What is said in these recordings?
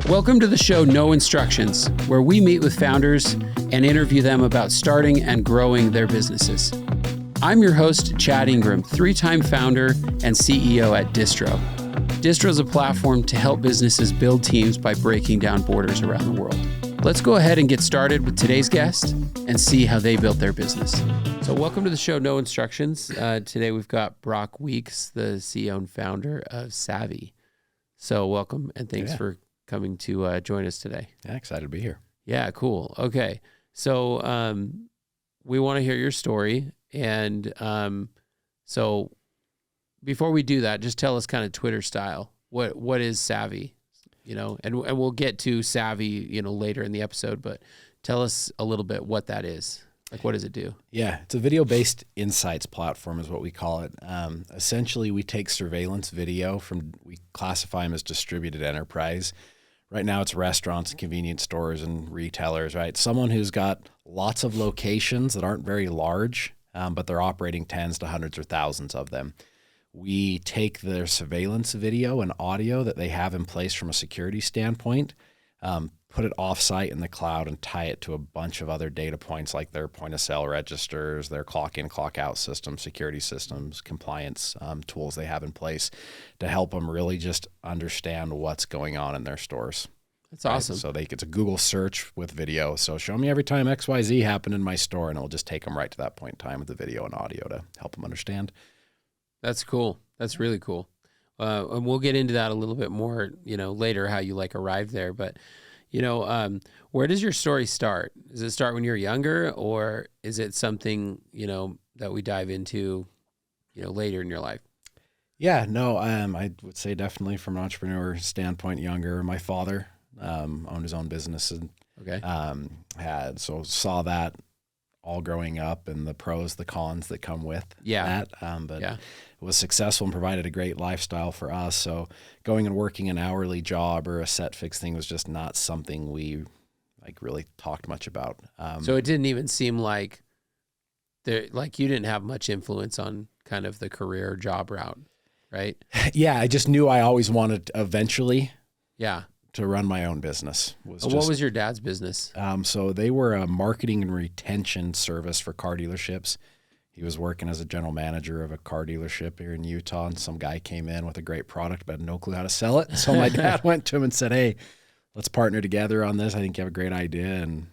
Welcome to the show No Instructions, where we meet with founders and interview them about starting and growing their businesses. I'm your host, Chad Ingram, three-time founder and CEO at Distro. Distro is a platform to help businesses build teams by breaking down borders around the world. Let's go ahead and get started with today's guest and see how they built their business. So welcome to the show No Instructions. Today we've got Brock Weeks, the CEO and founder of Savi. So welcome and thanks for coming to join us today. Yeah, excited to be here. Yeah, cool. Okay. So we want to hear your story. And so before we do that, just tell us kind of Twitter style. What is Savi? You know, and we'll get to Savi, you know, later in the episode, but tell us a little bit what that is. Like, what does it do? Yeah, it's a video-based insights platform is what we call it. Essentially, we take surveillance video we classify them as distributed enterprise. Right now, it's restaurants and convenience stores and retailers, right? Someone who's got lots of locations that aren't very large, but they're operating tens to hundreds or thousands of them. We take their surveillance video and audio that they have in place from a security standpoint, put it offsite in the cloud and tie it to a bunch of other data points like their point of sale registers, their clock in, clock out systems, security systems, compliance tools they have in place to help them really just understand what's going on in their stores. That's awesome. Right? So it's a Google search with video. So show me every time XYZ happened in my store, and it'll just take them right to that point in time with the video and audio to help them understand. That's cool. That's really cool. And we'll get into that a little bit more, you know, later, how you like arrived there. But, you know, where does your story start? Does it start when you're younger, or is it something, you know, that we dive into, you know, later in your life? Yeah, no, I would say definitely from an entrepreneur standpoint, younger. My father owned his own business and saw that all growing up and the pros, the cons that come with that. It was successful and provided a great lifestyle for us. So going and working an hourly job or a set fixed thing was just not something we really talked much about. So it didn't even seem like you didn't have much influence on kind of the career job route, right? Yeah, I just knew I always wanted eventually. Yeah. To run my own business. What was your dad's business? So they were a marketing and retention service for car dealerships. He was working as a general manager of a car dealership here in Utah, and some guy came in with a great product but had no clue how to sell it. So my dad went to him and said, "Hey, let's partner together on this. I think you have a great idea," and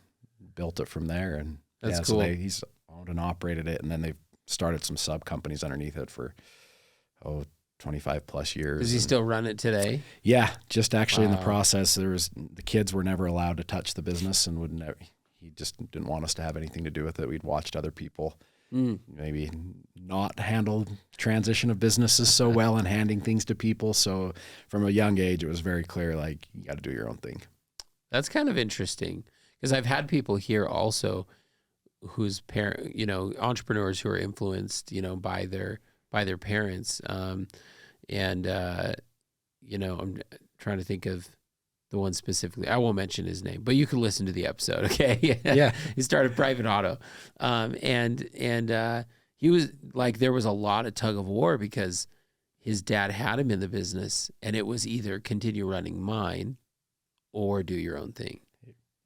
built it from there. And that's cool. So he's owned and operated it, and then they've started some sub companies underneath it for 25 plus years. Does he still run it today? Yeah, just actually in the process, the kids were never allowed to touch the business and he just didn't want us to have anything to do with it. We'd watched other people maybe not handle transition of businesses so well and handing things to people. So from a young age, it was very clear, like, you got to do your own thing. That's kind of interesting because I've had people here also whose entrepreneurs who are influenced, you know, by their parents. You know, I'm trying to think of the one specifically. I won't mention his name, but you can listen to the episode. Okay. Yeah. He started private auto. He was like, there was a lot of tug of war because his dad had him in the business and it was either continue running mine or do your own thing.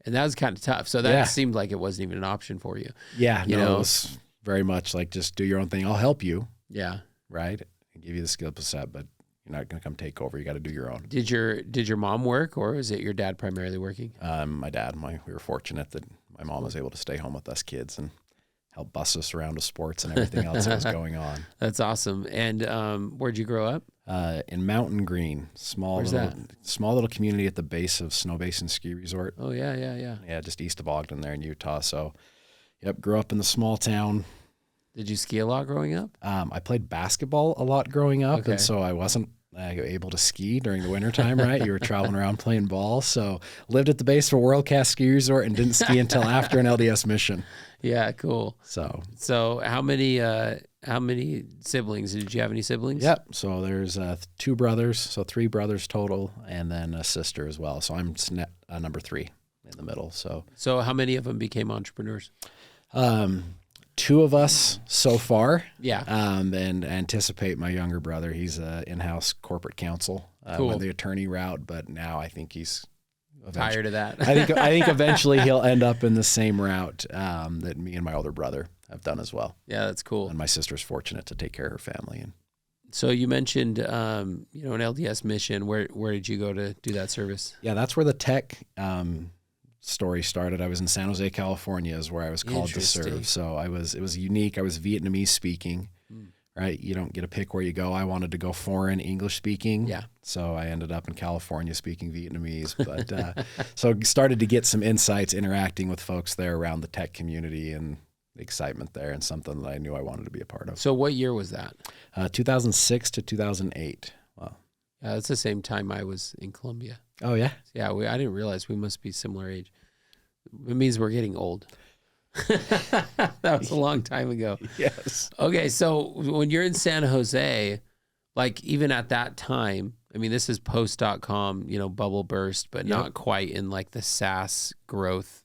And that was kind of tough. So that seemed like it wasn't even an option for you. Yeah. It was very much like, just do your own thing. I'll help you. Yeah. Right. I give you the skill set, but you're not going to come take over. You got to do your own. Did your mom work, or was it your dad primarily working? My dad. We were fortunate that my mom was able to stay home with us kids and help bus us around to sports and everything else that was going on. That's awesome. And where'd you grow up? In Mountain Green, small little community at the base of Snow Basin Ski Resort. Oh yeah. Yeah, just east of Ogden there in Utah. So, grew up in the small town. Did you ski a lot growing up? I played basketball a lot growing up, and so I wasn't able to ski during the wintertime, right? You were traveling around playing ball. So lived at the base of a world-class ski resort and didn't ski until after an LDS mission. Yeah, cool. So how many siblings? Did you have any siblings? Yep. So there's 2 brothers, so 3 brothers total, and then a sister as well. So I'm number 3 in the middle. So how many of them became entrepreneurs? 2 of us so far. Yeah. And anticipate my younger brother. He's in-house corporate counsel, cool. went the attorney route, but now I think he's tired of that. I think eventually he'll end up in the same route that me and my older brother have done as well. Yeah, that's cool. And my sister's fortunate to take care of her family. And so you mentioned, an LDS mission. Where did you go to do that service? yeah, that's where the tech story started. I was in San Jose, California, is where I was called to serve. So it was unique. I was Vietnamese speaking. Right? You don't get to pick where you go. I wanted to go foreign English speaking. Yeah. So I ended up in California speaking Vietnamese. But so started to get some insights interacting with folks there around the tech community and the excitement there, and something that I knew I wanted to be a part of. So what year was that? 2006 to 2008. Wow. Yeah, that's the same time I was in Colombia. Oh, yeah? Yeah, I didn't realize we must be similar age. It means we're getting old. That was a long time ago. Yes. Okay, so when you're in San Jose, like even at that time, I mean, this is post.com, bubble burst, but not quite in like the SaaS growth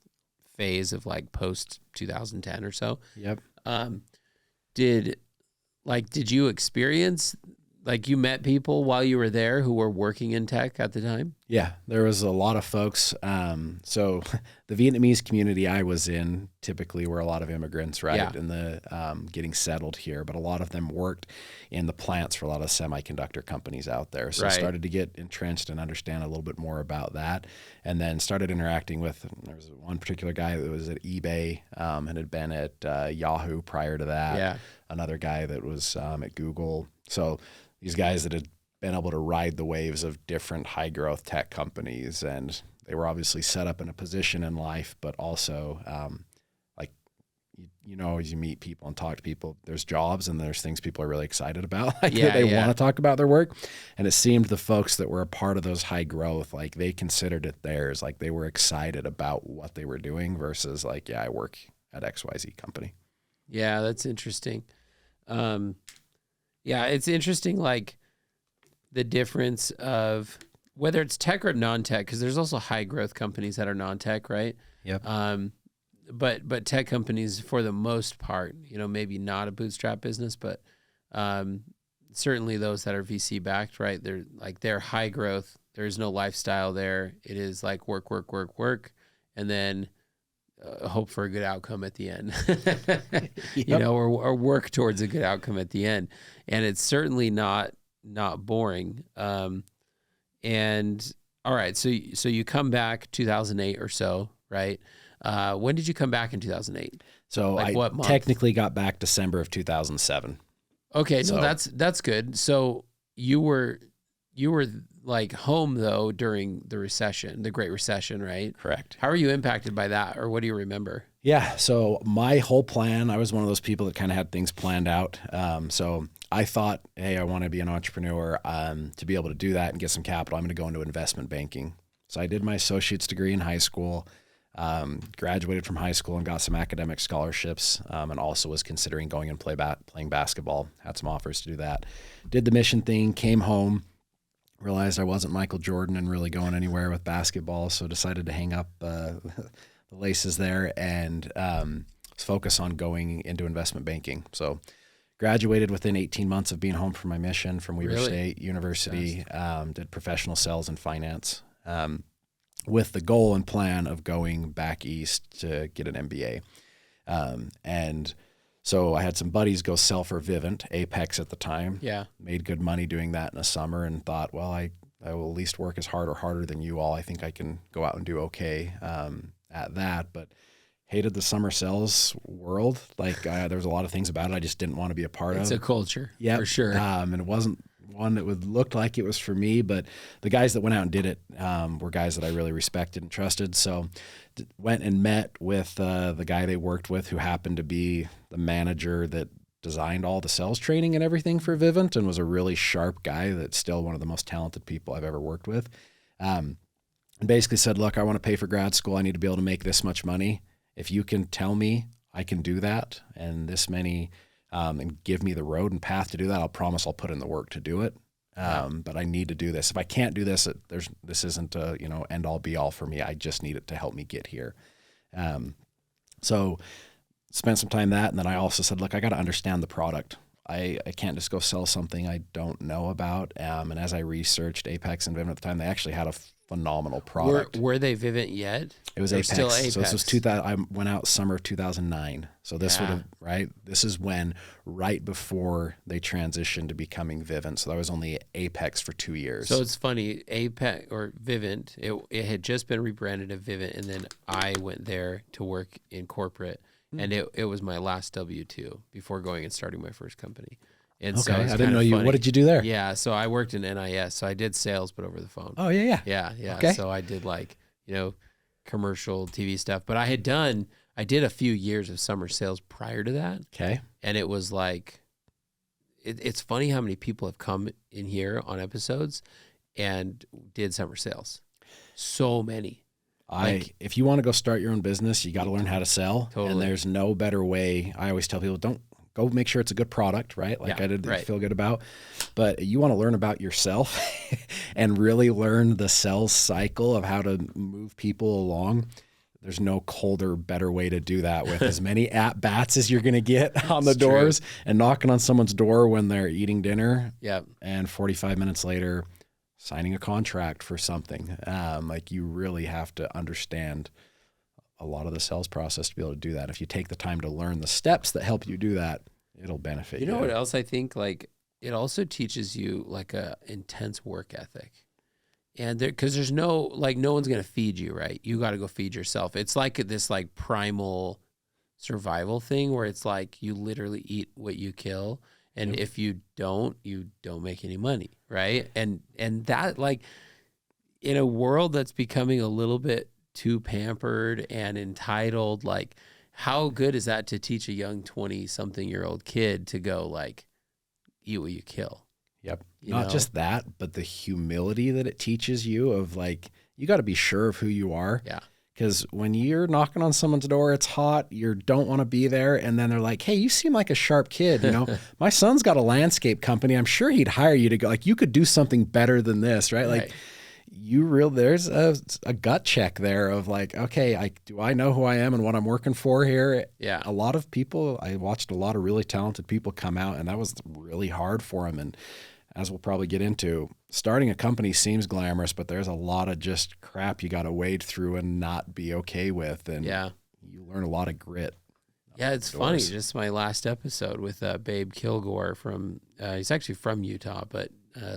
phase of like post 2010 or so. Yep. Did you experience, like you met people while you were there who were working in tech at the time? Yeah, there was a lot of folks. So the Vietnamese community I was in typically were a lot of immigrants, right? Yeah. And the getting settled here, but a lot of them worked in the plants for a lot of semiconductor companies out there. So I started to get entrenched and understand a little bit more about that, and then started interacting with. There was one particular guy that was at eBay and had been at Yahoo prior to that. Yeah. Another guy that was at Google. So these guys that had been able to ride the waves of different high growth tech companies, and they were obviously set up in a position in life, but also as you meet people and talk to people, there's jobs and there's things people are really excited about. They want to talk about their work. And it seemed the folks that were a part of those high growth, like they considered it theirs. Like they were excited about what they were doing versus like, I work at XYZ company. Yeah, that's interesting. It's interesting, like the difference of whether it's tech or non-tech, because there's also high growth companies that are non-tech, right? Yep. But tech companies, for the most part, maybe not a bootstrap business, but certainly those that are VC backed, right? They're high growth. There's no lifestyle there. It is like work, and then hope for a good outcome at the end. Or work towards a good outcome at the end. And it's certainly not boring. And all right, so you come back 2008 or so, right? When did you come back in 2008? So what month? Technically got back December of 2007. Okay, so that's good. So you were like home though during the recession, the Great Recession, right? Correct. How are you impacted by that, or what do you remember? Yeah, so my whole plan, I was one of those people that kind of had things planned out. So I thought, hey, I want to be an entrepreneur. To be able to do that and get some capital, I'm going to go into investment banking. So I did my associate's degree in high school, graduated from high school and got some academic scholarships, and also was considering going and playing basketball. Had some offers to do that. Did the mission thing, came home, realized I wasn't Michael Jordan and really going anywhere with basketball, so decided to hang up the laces there and focus on going into investment banking. So graduated within 18 months of being home from my mission from Weber State University, did professional sales and finance with the goal and plan of going back east to get an MBA. And so I had some buddies go sell for Vivint, Apex at the time. Yeah. Made good money doing that in the summer and thought, well, I will at least work as hard or harder than you all. I think I can go out and do okay at that. But hated the summer sales world. There was a lot of things about it I just didn't want to be a part of. It's a culture, for sure. And it wasn't one that would look like it was for me, but the guys that went out and did it were guys that I really respected and trusted. So went and met with the guy they worked with, who happened to be the manager that designed all the sales training and everything for Vivint, and was a really sharp guy that's still one of the most talented people I've ever worked with. And basically said, look, I want to pay for grad school. I need to be able to make this much money. If you can tell me I can do that and this many, and give me the road and path to do that, I'll promise I'll put in the work to do it. But I need to do this. If I can't do this, this isn't a end all be all for me. I just need it to help me get here. So spent some time that, and then I also said, look, I got to understand the product. I can't just go sell something I don't know about. And as I researched Apex and Vivint at the time, they actually had a phenomenal product. Were they Vivint yet? It was Apex. Still Apex. So this was 2000. I went out summer of 2009. So this would have, right? This is when, right before they transitioned to becoming Vivint. So that was only Apex for 2 years. So it's funny, Apex or Vivint, it had just been rebranded as Vivint, and then I went there to work in corporate, and it was my last W-2 before going and starting my first company. And okay, so I didn't know you. Funny. What did you do there? Yeah, so I worked in NIS, so I did sales, but over the phone. Oh yeah. Yeah. Okay. So I did commercial TV stuff, but I did a few years of summer sales prior to that. Okay. And it was like, it's funny how many people have come in here on episodes and did summer sales. So many. If you want to go start your own business, you got to learn how to sell. Totally. And there's no better way. I always tell people, don't go make sure it's a good product, right? Like I did feel good about, but you want to learn about yourself and really learn the sales cycle of how to move people along. There's no colder, better way to do that with as many at-bats as you're going to get on the doors and knocking on someone's door when they're eating dinner. Yep. And 45 minutes later, signing a contract for something. Like you really have to understand a lot of the sales process to be able to do that. If you take the time to learn the steps that help you do that, it'll benefit you. You know what else I think? Like it also teaches you like a intense work ethic. And because there's no one's going to feed you, right? You got to go feed yourself. It's like this like primal survival thing where it's like you literally eat what you kill. And if you don't make any money, right? And that, like, in a world that's becoming a little bit too pampered and entitled, like, how good is that to teach a young 20-something-year-old kid to go, like, eat what you kill? Yep. Not just that, but the humility that it teaches you of, like, you got to be sure of who you are. Yeah. Because when you're knocking on someone's door, it's hot, you don't want to be there, and then they're like, hey, you seem like a sharp kid, you know? My son's got a landscape company. I'm sure he'd hire you to go, like, you could do something better than this, right? Like, there's a gut check there of like, okay, do I know who I am and what I'm working for here? Yeah. A lot of people, I watched a lot of really talented people come out, and that was really hard for them. And as we'll probably get into, starting a company seems glamorous, but there's a lot of just crap you got to wade through and not be okay with. And you learn a lot of grit. Yeah, it's funny. Just my last episode with Babe Kilgore he's actually from Utah, but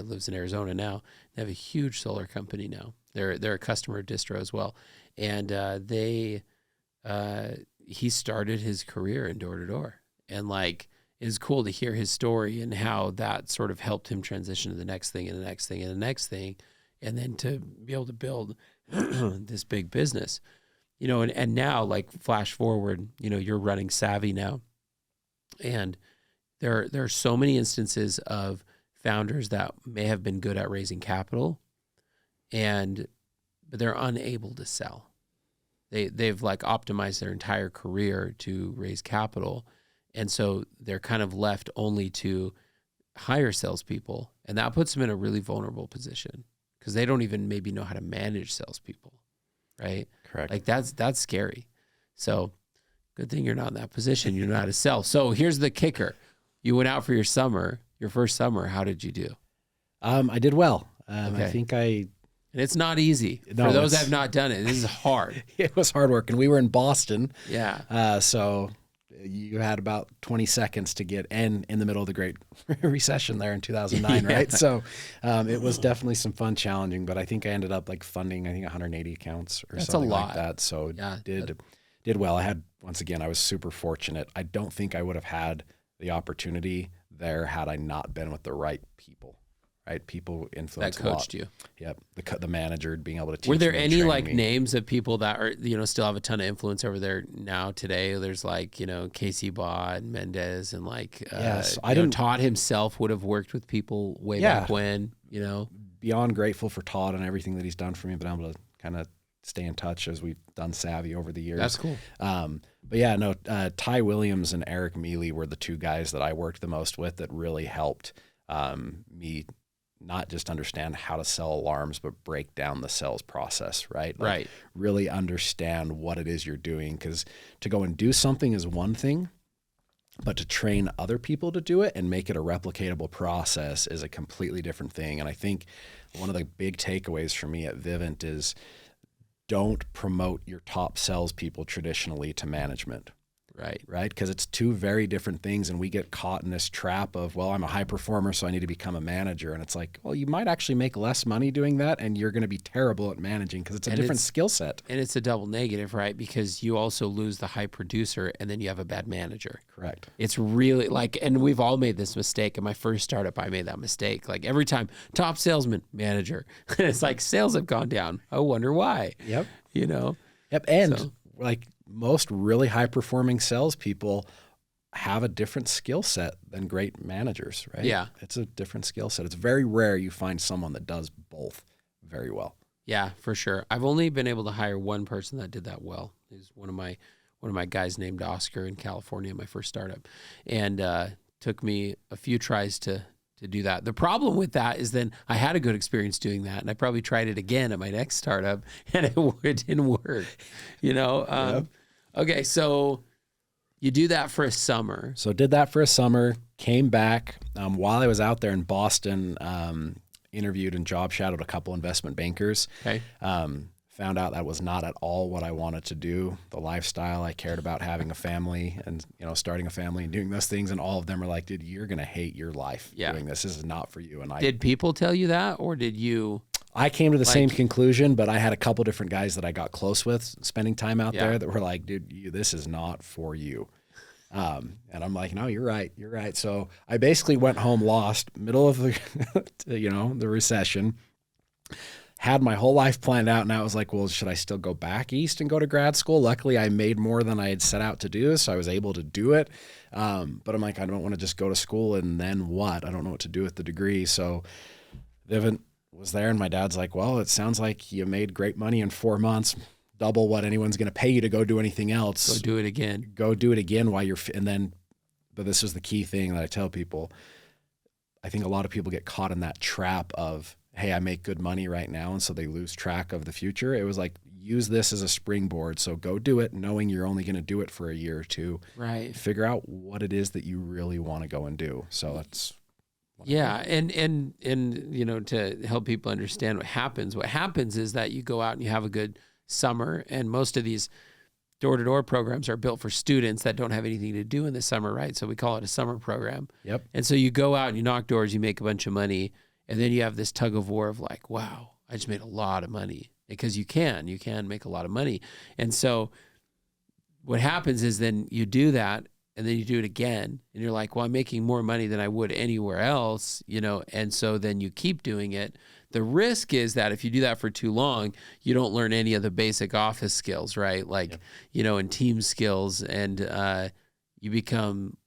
lives in Arizona now. They have a huge solar company now. They're a customer distro as well. And he started his career in door-to-door. And like, it's cool to hear his story and how that sort of helped him transition to the next thing and the next thing and the next thing. And then to be able to build this big business, you know, and now, like, flash forward, you know, you're running Savi now. And there are so many instances of founders that may have been good at raising capital, but they're unable to sell. They've like optimized their entire career to raise capital. And so they're kind of left only to hire salespeople. And that puts them in a really vulnerable position because they don't even maybe know how to manage salespeople, right? Correct. Like that's scary. So good thing you're not in that position. You know how to sell. So here's the kicker. You went out for your first summer. How did you do? I did well. Okay. I think And it's not easy. For those that have not done it, this is hard. It was hard work. And we were in Boston. Yeah. So you had about 20 seconds to get in the middle of the Great Recession there in 2009, right? So it was definitely some fun, challenging, but I think I ended up like funding, 180 accounts or something like that. So did well. I was super fortunate. I don't think I would have had the opportunity there had I not been with the right people. Right, people influence that coached you. Yep, the manager being able to teach. Were there any like me. names of people that are still have a ton of influence over there now today? There's like Casey Baugh and Mendez and like yes, Todd himself would have worked with people way back when. Beyond grateful for Todd and everything that he's done for me, but I'm able to kind of stay in touch as we've done Savi over the years. That's cool. But yeah, no, Ty Williams and Eric Mealy were the two guys that I worked the most with that really helped me. Not just understand how to sell alarms, but break down the sales process, right? Like really understand what it is you're doing. Because to go and do something is one thing, But to train other people to do it and make it a replicatable process is a completely different thing. And I think one of the big takeaways for me at Vivint is don't promote your top salespeople traditionally to management. Right. Because it's two very different things. And we get caught in this trap of, well, I'm a high performer, so I need to become a manager. And it's like, well, you might actually make less money doing that, and you're going to be terrible at managing because it's a different skill set. And it's a double negative, right? Because you also lose the high producer, and then you have a bad manager. Correct. It's really like, and we've all made this mistake. In my first startup, I made that mistake. Like every time, top salesman, manager. It's like sales have gone down. I wonder why. Yep. You know? Yep. And like most really high performing salespeople have a different skill set than great managers, right? Yeah. It's a different skill set. It's very rare you find someone that does both very well. Yeah, for sure. I've only been able to hire one person that did that well. He's one of my guys named Oscar in California, my first startup. And took me a few tries to do that. The problem with that is then I had a good experience doing that, and I probably tried it again at my next startup, and it didn't work, you know? Yep. Okay, so you do that for a summer. So did that for a summer, came back. While I was out there in Boston, interviewed and job shadowed a couple investment bankers. Okay. Found out that was not at all what I wanted to do. The lifestyle, I cared about having a family and, you know, starting a family and doing those things. And all of them were like, dude, you're going to hate your life doing this. This is not for you. And did people tell you that, or did you? I came to the same conclusion, but I had a couple different guys that I got close with spending time out there that were like, dude, this is not for you. And I'm like, no, you're right. You're right. So I basically went home lost, middle of the, the recession, had my whole life planned out. And I was like, well, should I still go back east and go to grad school? Luckily, I made more than I had set out to do, so I was able to do it. But I'm like, I don't want to just go to school and then what? I don't know what to do with the degree. So Vivint was there, and my dad's like, well, it sounds like you made great money in 4 months, double what anyone's going to pay you to go do anything else. Go do it again. Go do it again while you're, but this is the key thing that I tell people. I think a lot of people get caught in that trap of, hey, I make good money right now, and so they lose track of the future. It was like, use this as a springboard. So go do it knowing you're only going to do it for a year or two. Right. Figure out what it is that you really want to go and do. So that's and you know, to help people understand what happens is that you go out and you have a good summer, and most of these door-to-door programs are built for students that don't have anything to do in the summer, right? So we call it a summer program. Yep. And so you go out and you knock doors, you make a bunch of money, and then you have this tug of war of like, wow, I just made a lot of money. Because you can make a lot of money. And so what happens is then you do that, and then you do it again, and you're like, well, I'm making more money than I would anywhere else, you know, and so then you keep doing it. The risk is that if you do that for too long, you don't learn any of the basic office skills, right? Like, you know, and team skills, and you become,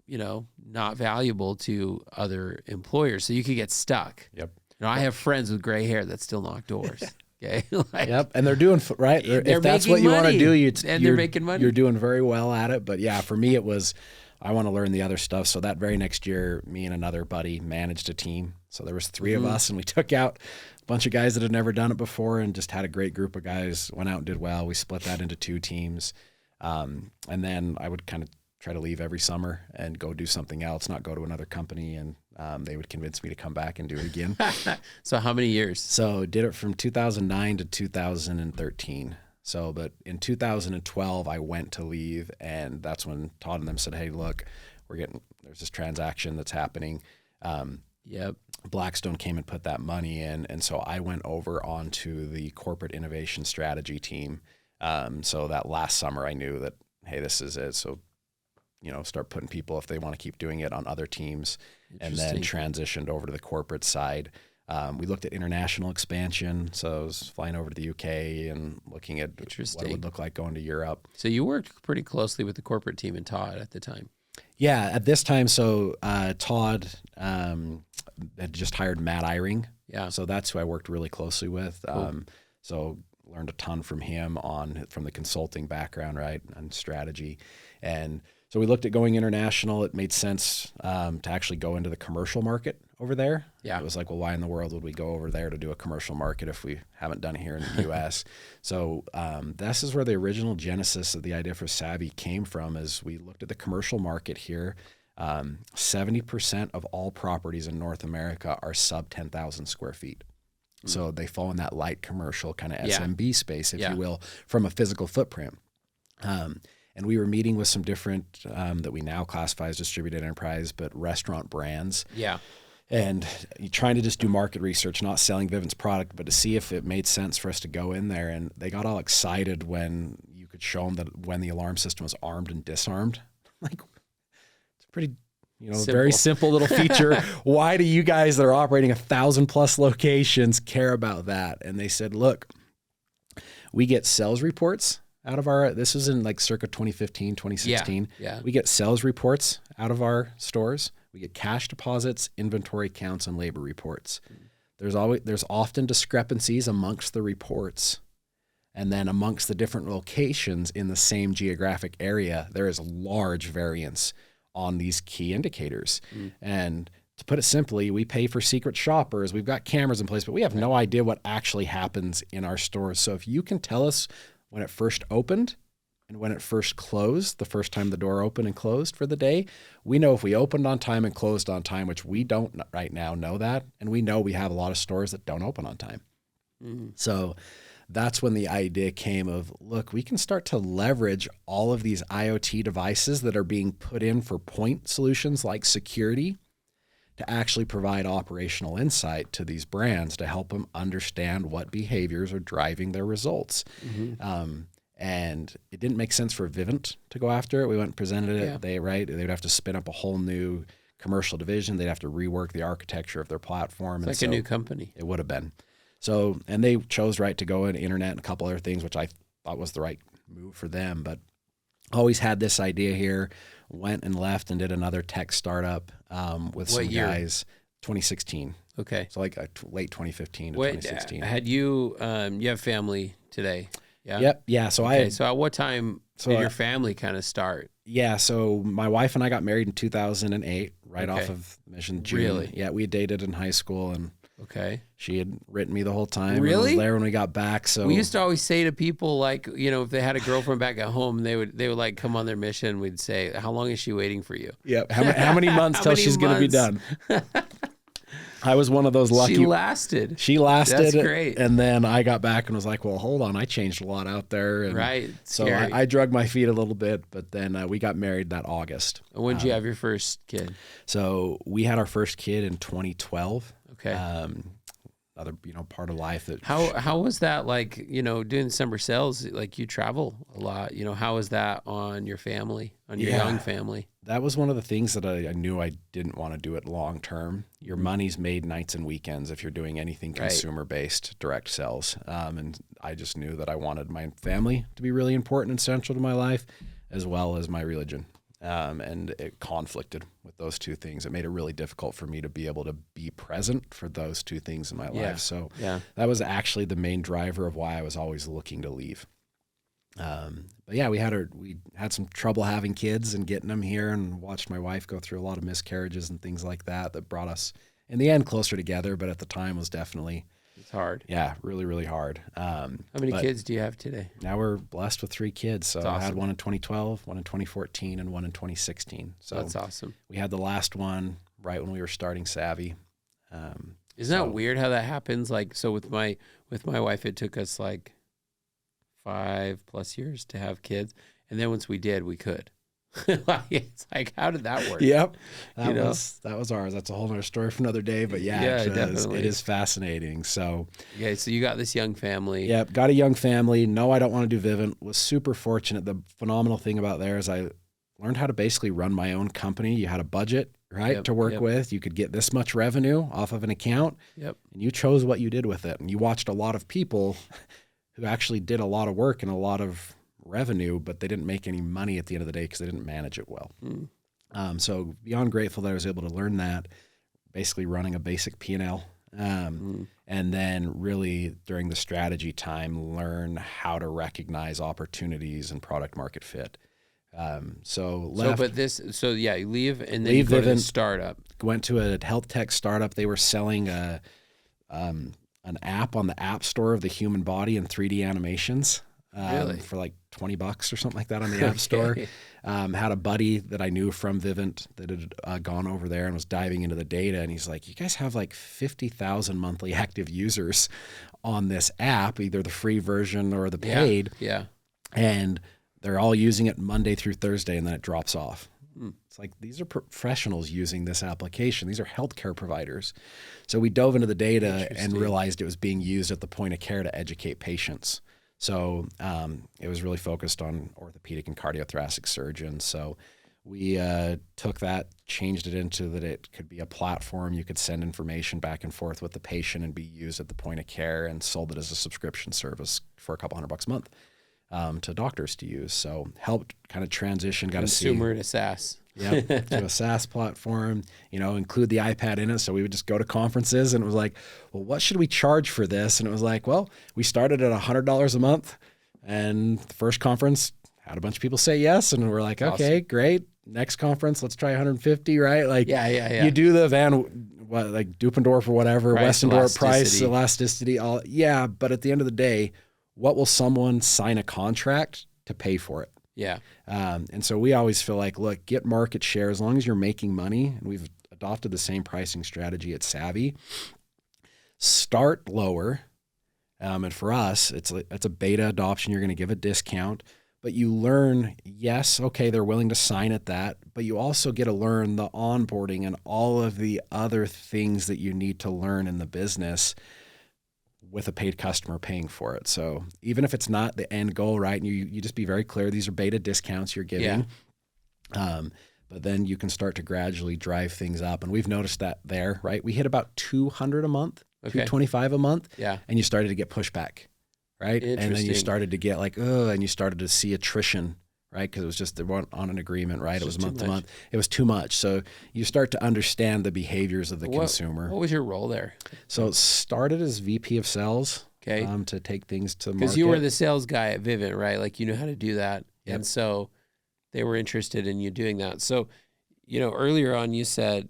you know, not valuable to other employers. So you could get stuck. Yep. You know, I have friends with gray hair that still knock doors. Okay. Yep. And they're doing right. If that's what you want to do, they're making money. You're doing very well at it. But yeah, for me, it was, I want to learn the other stuff. So that very next year, me and another buddy managed a team. So there was 3 of us, and we took out a bunch of guys that had never done it before, and just had a great group of guys, went out and did well. We split that into 2 teams. And then I would kind of try to leave every summer and go do something else, not go to another company. And they would convince me to come back and do it again. So how many years? So did it from 2009 to 2013. So, but in 2012, I went to leave, and that's when Todd and them said, hey, look, there's this transaction that's happening. Blackstone came and put that money in. And so I went over onto the corporate innovation strategy team. So that last summer I knew that, hey, this is it. So, you know, start putting people, if they want to keep doing it, on other teams, and then transitioned over to the corporate side. We looked at international expansion. So I was flying over to the UK and looking at what it would look like going to Europe. So you worked pretty closely with the corporate team and Todd at the time. Yeah, at this time. So Todd had just hired Matt Eyring. Yeah. So that's who I worked really closely with. Cool. So learned a ton from him from the consulting background, right, and strategy. And so we looked at going international. It made sense to actually go into the commercial market over there. Yeah. It was like, well, why in the world would we go over there to do a commercial market if we haven't done it here in the U.S.? So this is where the original genesis of the idea for Savi came from, is we looked at the commercial market here. 70% of all properties in North America are sub 10,000 square feet. So they fall in that light commercial kind of SMB space, if you will, from a physical footprint. And we were meeting with some different, that we now classify as distributed enterprise, but restaurant brands. Yeah. And trying to just do market research, not selling Vivint's product, but to see if it made sense for us to go in there. And they got all excited when you could show them that when the alarm system was armed and disarmed. Like, it's pretty, very simple little feature. Why do you guys that are operating 1,000+ locations care about that? And they said, look, we get sales reports out of this was in like circa 2015, 2016. Yeah. We get sales reports out of our stores. We get cash deposits, inventory counts, and labor reports. There's often discrepancies amongst the reports. And then amongst the different locations in the same geographic area, there is large variance on these key indicators. And to put it simply, we pay for secret shoppers. We've got cameras in place, but we have no idea what actually happens in our stores. So if you can tell us when it first opened and when it first closed, the first time the door opened and closed for the day, we know if we opened on time and closed on time, which we don't right now know that. And we know we have a lot of stores that don't open on time. So that's when the idea came of, look, we can start to leverage all of these IoT devices that are being put in for point solutions like security to actually provide operational insight to these brands to help them understand what behaviors are driving their results. And it didn't make sense for Vivint to go after it. We went and presented it. They would have to spin up a whole new commercial division. They'd have to rework the architecture of their platform. It's like a new company. It would have been. So, and they chose right to go into internet and a couple other things, which I thought was the right move for them. But always had this idea here, went and left and did another tech startup with some guys, 2016. Okay. So like late 2015 to 2016. Had you, you have family today? Yeah. Yep. Yeah. So so at what time did your family kind of start? Yeah. So my wife and I got married in 2008, right off of Mission June. Really? Yeah. We dated in high school and she had written me the whole time. Really? And was there when we got back. So we used to always say to people, like, if they had a girlfriend back at home, they would like come on their mission. We'd say, how long is she waiting for you? Yep. How many months till she's going to be done? I was one of those lucky. She lasted. That's great. And then I got back and was like, well, hold on. I changed a lot out there. And right. So I drug my feet a little bit, but then we got married that August. When did you have your first kid? So we had our first kid in 2012. Okay. Another, part of life that. How was that, like, doing summer sales? Like, you travel a lot, how was that on your family, on your young family? That was one of the things that I knew I didn't want to do it long term. Your money's made nights and weekends if you're doing anything consumer based direct sales. And I just knew that I wanted my family to be really important and central to my life, as well as my religion. And it conflicted with those two things. It made it really difficult for me to be able to be present for those two things in my life. So that was actually the main driver of why I was always looking to leave. But yeah, we had some trouble having kids and getting them here, and watched my wife go through a lot of miscarriages and things like that brought us in the end closer together. But at the time was definitely, it's hard. Yeah. Really, really hard. How many kids do you have today? Now we're blessed with 3 kids. So awesome. I had one in 2012, one in 2014, and one in 2016. So that's awesome. We had the last one right when we were starting Savi. Isn't that weird how that happens? Like, so with my wife, it took us like 5+ years to have kids. And then once we did, we could. It's like, how did that work? Yep. That was ours. That's a whole other story for another day, but definitely. It is fascinating. So, so you got this young family. Yep. Got a young family. No, I don't want to do Vivint. Was super fortunate. The phenomenal thing about there is I learned how to basically run my own company. You had a budget, right, to work with. You could get this much revenue off of an account. Yep. And you chose what you did with it. And you watched a lot of people who actually did a lot of work and a lot of revenue, but they didn't make any money at the end of the day because they didn't manage it well. So beyond grateful that I was able to learn that, basically running a basic P&L. And then really during the strategy time, learn how to recognize opportunities and product market fit. So left. You leave and then Leave you go to a Vivint, startup. went to a health tech startup. They were selling an app on the App Store of the human body in 3D animations. Really? For like $20 or something like that on the App Store. Had a buddy that I knew from Vivint that had gone over there and was diving into the data. And he's like, you guys have like 50,000 monthly active users on this app, either the free version or the paid. Yeah. And they're all using it Monday through Thursday, and then it drops off. It's like, these are professionals using this application. These are healthcare providers. So we dove into the data and realized it was being used at the point of care to educate patients. So it was really focused on orthopedic and cardiothoracic surgeons. So we took that, changed it into that it could be a platform. You could send information back and forth with the patient and be used at the point of care, and sold it as a subscription service for a couple $100 a month to doctors to use. So helped kind of transition, Consumer to SaaS. Yep, to a SaaS platform, include the iPad in it. So we would just go to conferences, and it was like, well, what should we charge for this? And it was like, well, we started at $100 a month, and the first conference had a bunch of people say yes. And we're like, okay, awesome. Great. Next conference, let's try 150, right? Like, yeah. You do the like Dupendorf or whatever, Westendorf price, elasticity, all. Yeah. But at the end of the day, what will someone sign a contract to pay for it? Yeah. And so we always feel like, look, get market share as long as you're making money. And we've adopted the same pricing strategy at Savi. Start lower. And for us, it's a beta adoption. You're going to give a discount, but you learn, yes, okay, they're willing to sign at that, but you also get to learn the onboarding and all of the other things that you need to learn in the business with a paid customer paying for it. So even if it's not the end goal, right, and you just be very clear, these are beta discounts you're giving, but then you can start to gradually drive things up. And we've noticed that there, right? We hit about 200 a month, 225 a month, and you started to get pushback, right? And then you started to get like, and you started to see attrition, right? Because it was just, they weren't on an agreement, right? It was month to month. It was too much. So you start to understand the behaviors of the consumer. What was your role there? So it started as VP of sales, to take things to market. Because you were the sales guy at Vivint, right? Like, you knew how to do that. Yep. And so they were interested in you doing that. So, earlier on you said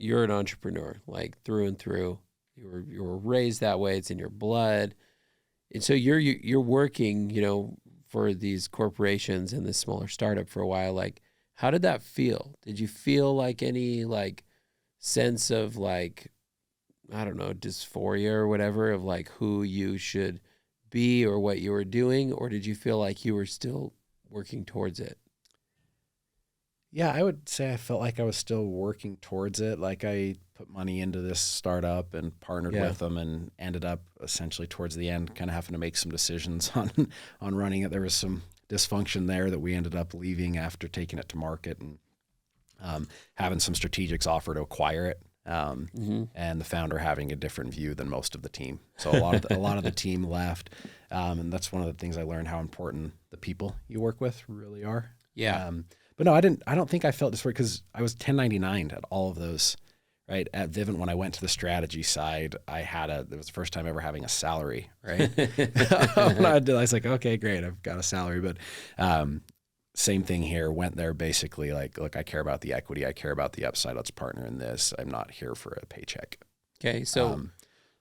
you're an entrepreneur, like through and through. You were raised that way. It's in your blood. And so you're working, for these corporations and this smaller startup for a while. Like, how did that feel? Did you feel like any sense of dysphoria or whatever of who you should be or what you were doing? Or did you feel like you were still working towards it? Yeah, I would say I felt like I was still working towards it. Like, I put money into this startup and partnered with them, and ended up essentially towards the end kind of having to make some decisions on running it. There was some dysfunction there that we ended up leaving after taking it to market, and having some strategics offer to acquire it. And the founder having a different view than most of the team. So a lot of the team left. And that's one of the things I learned, how important the people you work with really are. Yeah. But no, I don't think I felt this way, because I was 1099 at all of those, right? At Vivint, when I went to the strategy side, it was the first time ever having a salary, right? I was like, okay, great, I've got a salary. But same thing here, went there basically like, look, I care about the equity, I care about the upside, let's partner in this. I'm not here for a paycheck. Okay, so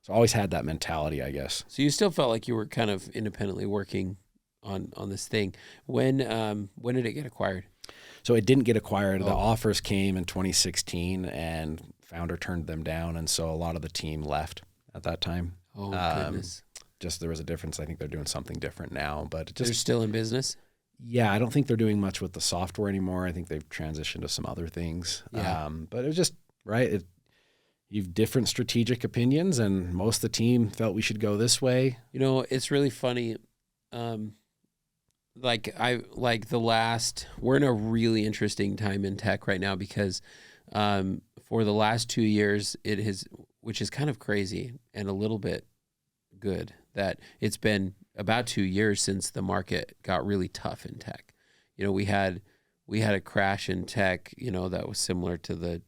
I always had that mentality, I guess. So you still felt like you were kind of independently working on this thing. When did it get acquired? So it didn't get acquired. The offers came in 2016, and founder turned them down, and so a lot of the team left at that time. Oh, goodness. Just there was a difference. I think they're doing something different now, but they're still in business? Yeah, I don't think they're doing much with the software anymore. I think they've transitioned to some other things. Yeah. But it was just, right, you've different strategic opinions, and most of the team felt we should go this way. It's really funny. We're in a really interesting time in tech right now, because for the last 2 years, which is kind of crazy and a little bit good, that it's been about 2 years since the market got really tough in tech. We had a crash in tech, that was similar to the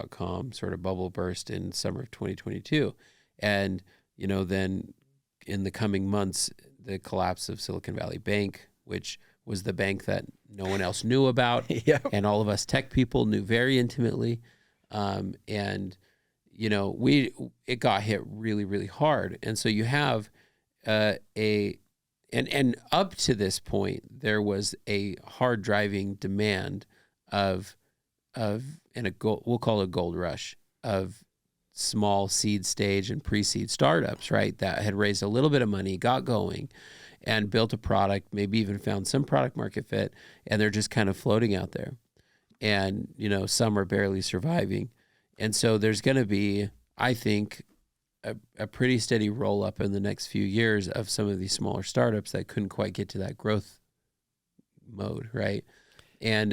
.com sort of bubble burst in summer of 2022. And, then in the coming months, the collapse of Silicon Valley Bank, which was the bank that no one else knew about. Yep. And all of us tech people knew very intimately. And, you know, it got hit really, really hard. And so you have and up to this point, there was a hard driving demand of we'll call it a gold rush of small seed stage and pre-seed startups, right? That had raised a little bit of money, got going, and built a product, maybe even found some product market fit, and they're just kind of floating out there. And, you know, some are barely surviving. And so there's going to be, I think, a pretty steady roll up in the next few years of some of these smaller startups that couldn't quite get to that growth mode, right? And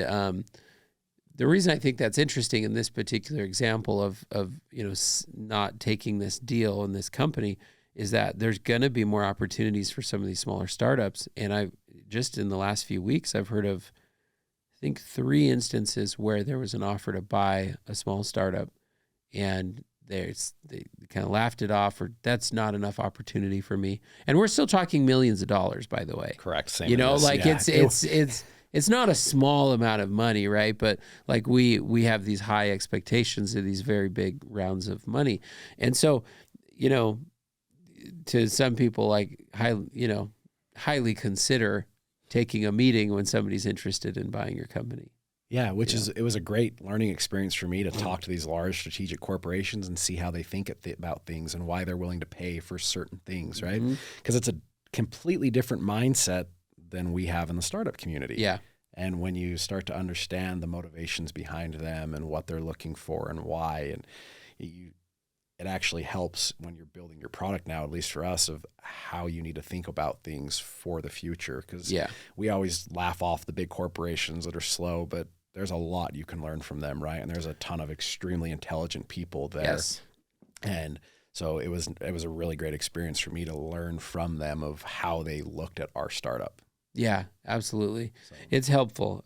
the reason I think that's interesting in this particular example of you know, not taking this deal in this company is that there's going to be more opportunities for some of these smaller startups. And I just in the last few weeks, I've heard of, I think, 3 instances where there was an offer to buy a small startup, and they kind of laughed it off, or that's not enough opportunity for me. And we're still talking millions of dollars, by the way. Correct. Same. You know, like yeah. it's not a small amount of money, right? But like we have these high expectations of these very big rounds of money. And so, you know, to some people, like, highly consider taking a meeting when somebody's interested in buying your company. Yeah, it was a great learning experience for me to talk to these large strategic corporations and see how they think about things and why they're willing to pay for certain things, right? Because it's a completely different mindset than we have in the startup community. Yeah. And when you start to understand the motivations behind them and what they're looking for and why, and it actually helps when you're building your product now, at least for us, of how you need to think about things for the future. Because we always laugh off the big corporations that are slow, but there's a lot you can learn from them, right? And there's a ton of extremely intelligent people there. Yes. And so it was a really great experience for me to learn from them of how they looked at our startup. Yeah, absolutely. So. It's helpful.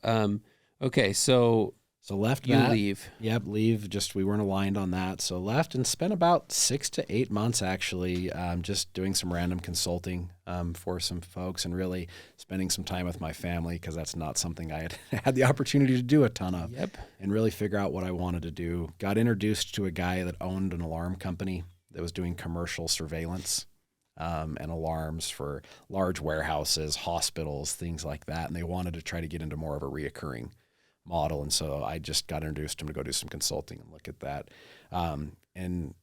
Okay, so left you that. Leave. Yep, leave. Just we weren't aligned on that. So left and spent about 6 to 8 months actually just doing some random consulting for some folks and really spending some time with my family, because that's not something I had the opportunity to do a ton of. Yep. And really figure out what I wanted to do. Got introduced to a guy that owned an alarm company that was doing commercial surveillance and alarms for large warehouses, hospitals, things like that. And they wanted to try to get into more of a reoccurring model. And so I just got introduced to him to go do some consulting and look at that. And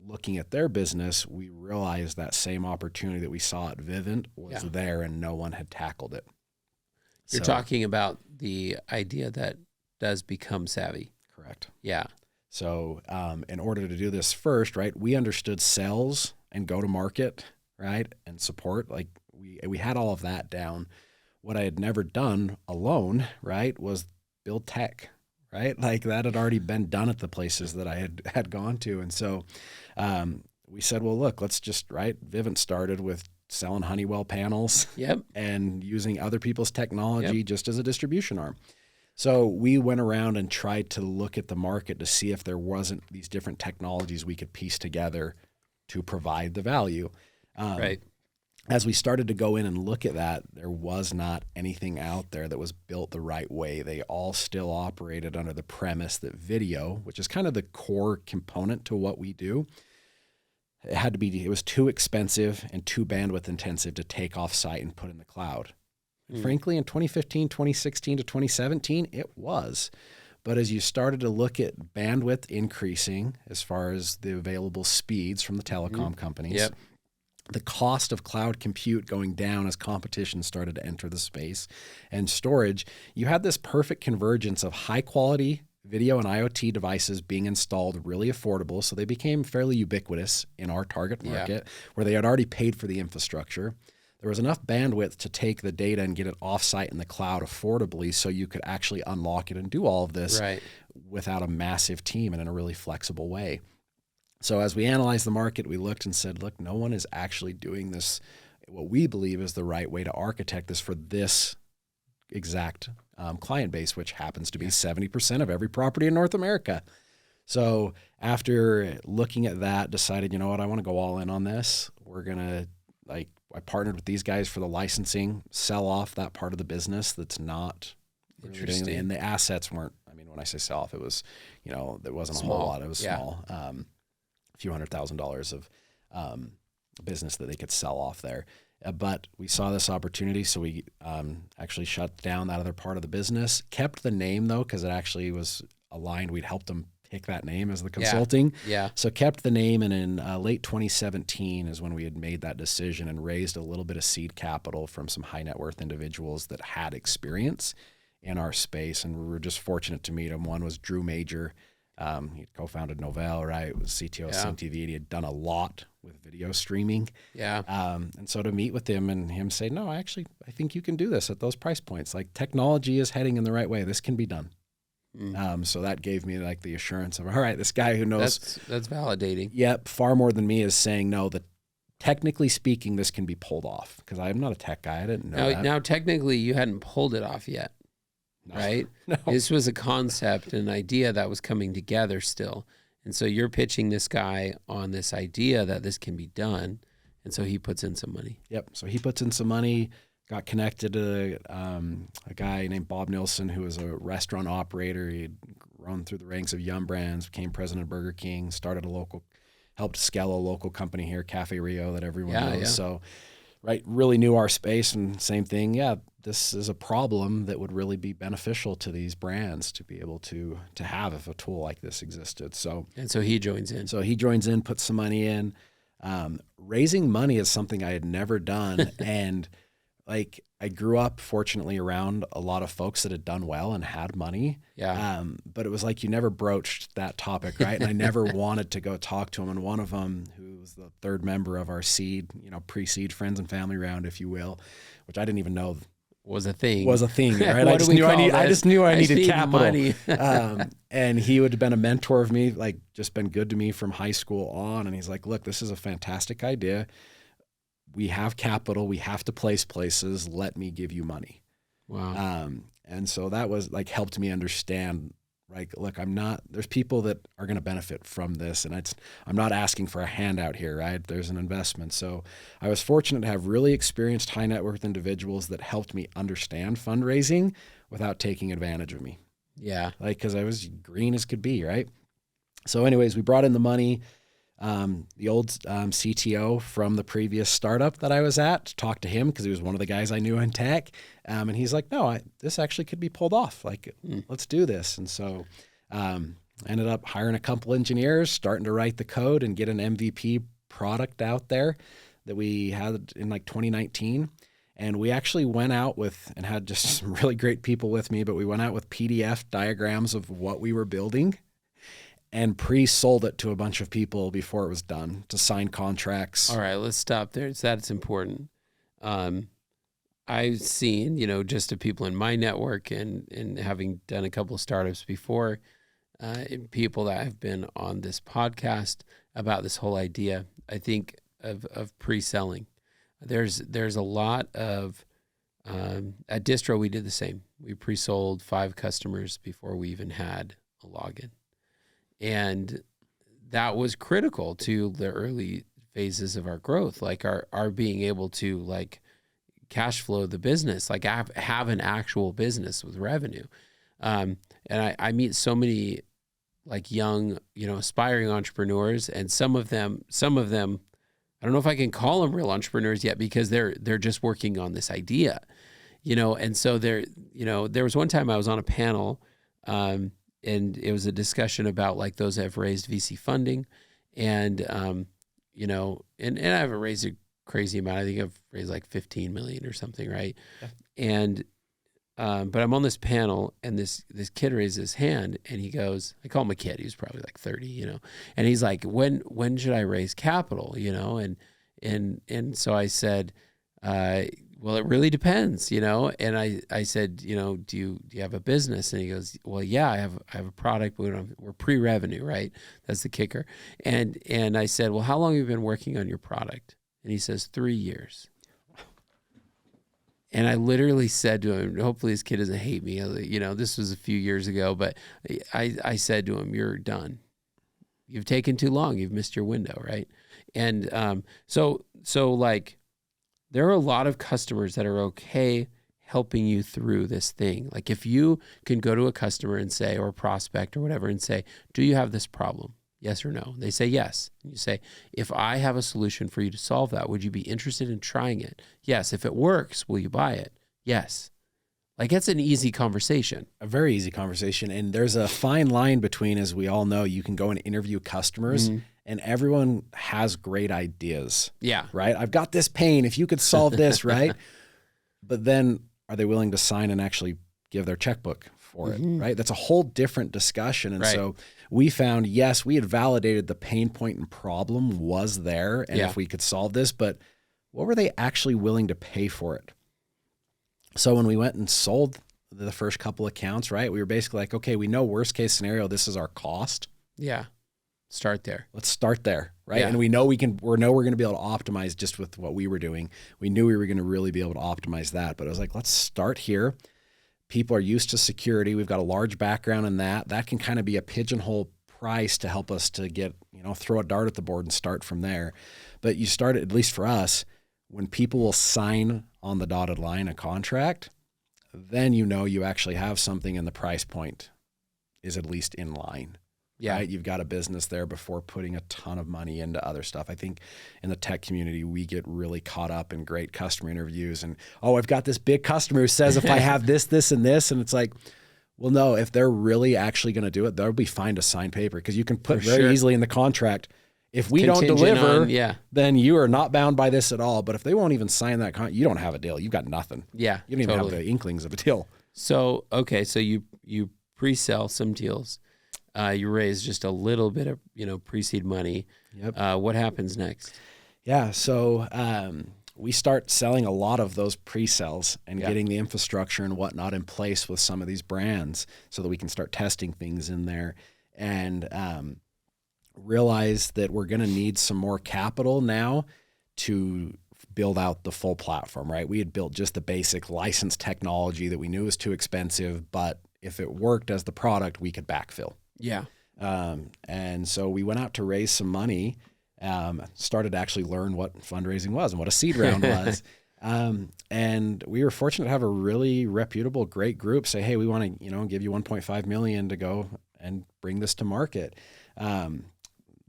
looking at their business, we realized that same opportunity that we saw at Vivint was there and no one had tackled it. You're talking about the idea that does become Savi. Correct. Yeah. So in order to do this first, right, we understood sales and go to market, right, and support. Like we had all of that down. What I had never done alone, right, was build tech, right? Like that had already been done at the places that I had gone to. And so we said, well, look, let's just, right, Vivint started with selling Honeywell panels and using other people's technology just as a distribution arm. So we went around and tried to look at the market to see if there wasn't these different technologies we could piece together to provide the value. Right. As we started to go in and look at that, there was not anything out there that was built the right way. They all still operated under the premise that video, which is kind of the core component to what we do, it was too expensive and too bandwidth intensive to take off site and put in the cloud. Frankly, in 2015, 2016 to 2017, it was. But as you started to look at bandwidth increasing as far as the available speeds from the telecom companies, the cost of cloud compute going down as competition started to enter the space, and storage, you had this perfect convergence of high quality video and IoT devices being installed really affordable. So they became fairly ubiquitous in our target market where they had already paid for the infrastructure. There was enough bandwidth to take the data and get it offsite in the cloud affordably so you could actually unlock it and do all of this without a massive team and in a really flexible way. So as we analyzed the market, we looked and said, look, no one is actually doing this, what we believe is the right way to architect this for this exact client base, which happens to be 70% of every property in North America. So after looking at that, decided, you know what, I want to go all in on this. We're going to I partnered with these guys for the licensing, sell off that part of the business that's not interesting. And the assets weren't, I mean, when I say sell off, it was, you know, there wasn't a whole lot. It was small, a few $100,000 of business that they could sell off there. But we saw this opportunity, so we actually shut down that other part of the business, kept the name though, because it actually was aligned. We'd helped them pick that name as the consulting. Yeah. So kept the name, and in late 2017 is when we had made that decision and raised a little bit of seed capital from some high net worth individuals that had experience in our space. And we were just fortunate to meet them. One was Drew Major. He co-founded Novell, right? Was CTO of SimTV. He had done a lot with video streaming. Yeah. And so to meet with him and him say, no, I think you can do this at those price points. Like, technology is heading in the right way. This can be done. So that gave me like the assurance of, all right, this guy who knows. That's validating. Yep. Far more than me is saying, no, that technically speaking, this can be pulled off, because I'm not a tech guy. I didn't know that. Now, technically, you hadn't pulled it off yet. No. Right? No. This was a concept, an idea that was coming together still. And so you're pitching this guy on this idea that this can be done. And so he puts in some money. Yep. So he puts in some money, got connected to a guy named Bob Nilsson, who was a restaurant operator. He'd run through the ranks of Yum Brands, became president of Burger King, helped scale a local company here, Cafe Rio, that everyone knows. Yeah. So, right, really knew our space, and same thing. Yeah, this is a problem that would really be beneficial to these brands to be able to have if a tool like this existed. So he joins in. So he joins in, puts some money in. Raising money is something I had never done. And like, I grew up fortunately around a lot of folks that had done well and had money. Yeah. But it was like, you never broached that topic, right? And I never wanted to go talk to him. And one of them, who was the third member of our seed, pre-seed friends and family round, if you will, which I didn't even know was a thing, right? I just knew I needed capital. Money. And he would have been a mentor of me, like just been good to me from high school on. And he's like, look, this is a fantastic idea. We have capital. We have to place places. Let me give you money. Wow. And so that was like, helped me understand, like, look, there's people that are going to benefit from this. And I'm not asking for a handout here, right? There's an investment. So I was fortunate to have really experienced high net worth individuals that helped me understand fundraising without taking advantage of me. Yeah. Like, cause I was green as could be, right? So anyways, we brought in the money. The old CTO from the previous startup that I was at, talked to him because he was one of the guys I knew in tech. And he's like, no, this actually could be pulled off. Like, let's do this. And so ended up hiring a couple engineers, starting to write the code and get an MVP product out there that we had in like 2019. And we actually went out with, and had just some really great people with me, but we went out with PDF diagrams of what we were building and pre-sold it to a bunch of people before it was done to sign contracts. All right, let's stop there. That's important. I've seen, just the people in my network and having done a couple of startups before, and people that have been on this podcast about this whole idea, I think of pre-selling. There's a lot of, at Distro, we did the same. We pre-sold 5 customers before we even had a login. And that was critical to the early phases of our growth, like our being able to like cash flow the business, like have an actual business with revenue. And I meet so many like young, aspiring entrepreneurs, and some of them, I don't know if I can call them real entrepreneurs yet, because they're just working on this idea, and so there was one time I was on a panel, and it was a discussion about like those that have raised VC funding, and and I haven't raised a crazy amount. I think I've raised like 15 million or something, right? Yeah. And but I'm on this panel, and this kid raises his hand, and he goes, I call him a kid. He was probably like 30, and he's like, when should I raise capital, and so I said, well, it really depends, and I said, do you have a business? And he goes, well, yeah, I have a product, but we're pre-revenue, right? That's the kicker. And I said, well, how long have you been working on your product? And he says, 3 years. And I literally said to him, hopefully this kid doesn't hate me. This was a few years ago, but I said to him, you're done. You've taken too long. You've missed your window, right? And so like, there are a lot of customers that are okay helping you through this thing. Like if you can go to a customer and say, or a prospect or whatever, and say, do you have this problem? Yes or no? They say yes. You say, if I have a solution for you to solve that, would you be interested in trying it? Yes. If it works, will you buy it? Yes. Like it's an easy conversation. A very easy conversation. And there's a fine line between, as we all know, you can go and interview customers and everyone has great ideas. Yeah. Right? I've got this pain. If you could solve this, right? But then are they willing to sign and actually give their checkbook for it? Right? That's a whole different discussion. And so we found, yes, we had validated the pain point and problem was there. And if we could solve this, but what were they actually willing to pay for it? So when we went and sold the first couple accounts, right, we were basically like, okay, we know worst case scenario, this is our cost. Yeah. Start there. Let's start there, right? Yeah. And we know we're going to be able to optimize just with what we were doing. We knew we were going to really be able to optimize that, but it was like, let's start here. People are used to security. We've got a large background in that. That can kind of be a pigeonhole price to help us to get, throw a dart at the board and start from there. But you start, at least for us, when people will sign on the dotted line a contract, then you actually have something and the price point is at least in line. Yeah. Right? You've got a business there before putting a ton of money into other stuff. I think in the tech community, we get really caught up in great customer interviews and, I've got this big customer who says if I have this, this, and this, and it's like, well, no, if they're really actually going to do it, they'll be fine to sign paper because you can put very easily in the contract, if we don't deliver, then you are not bound by this at all. But if they won't even sign that contract, you don't have a deal. You've got nothing. Yeah, you don't even have the inklings of a deal. So, okay, so you pre-sell some deals. You raise just a little bit of, pre-seed money. Yep. What happens next? Yeah. So, we start selling a lot of those pre-sales and getting the infrastructure and whatnot in place with some of these brands so that we can start testing things in there and, realize that we're going to need some more capital now to build out the full platform, right? We had built just the basic licensed technology that we knew was too expensive, but if it worked as the product, we could backfill. Yeah. And so we went out to raise some money, started to actually learn what fundraising was and what a seed round was. And we were fortunate to have a really reputable, great group say, hey, we want to, give you 1.5 million to go and bring this to market.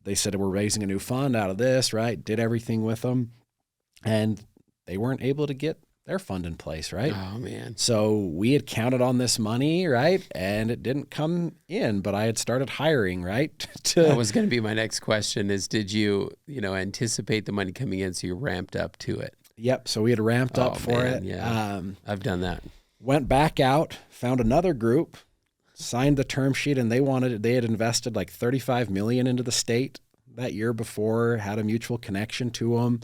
They said we're raising a new fund out of this, right? Did everything with them. And they weren't able to get their fund in place, right? Oh, man. So we had counted on this money, right? And it didn't come in, but I had started hiring, right? That was going to be my next question is, did you, anticipate the money coming in so you ramped up to it? Yep. So we had ramped up for it. Yeah. I've done that. Went back out, found another group, signed the term sheet, and they had invested like $35 million into the state that year before, had a mutual connection to them.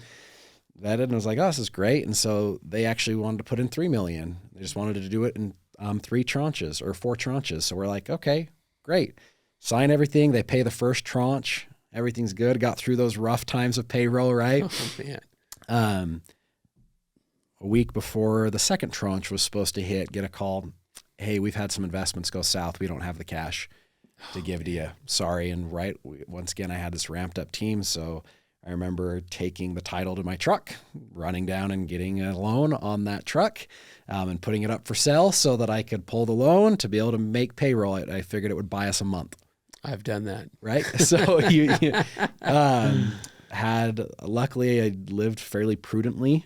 And I was like, oh, this is great. And so they actually wanted to put in $3 million. They just wanted to do it in 3 tranches or 4 tranches. So we're like, okay, great. Sign everything. They pay the first tranche. Everything's good. Got through those rough times of payroll, right? Oh, man. A week before the second tranche was supposed to hit, get a call. Hey, we've had some investments go south. We don't have the cash to give to you. Sorry. And once again, I had this ramped up team. So I remember taking the title to my truck, running down and getting a loan on that truck and putting it up for sale so that I could pull the loan to be able to make payroll. I figured it would buy us a month. I've done that. Right. So luckily I lived fairly prudently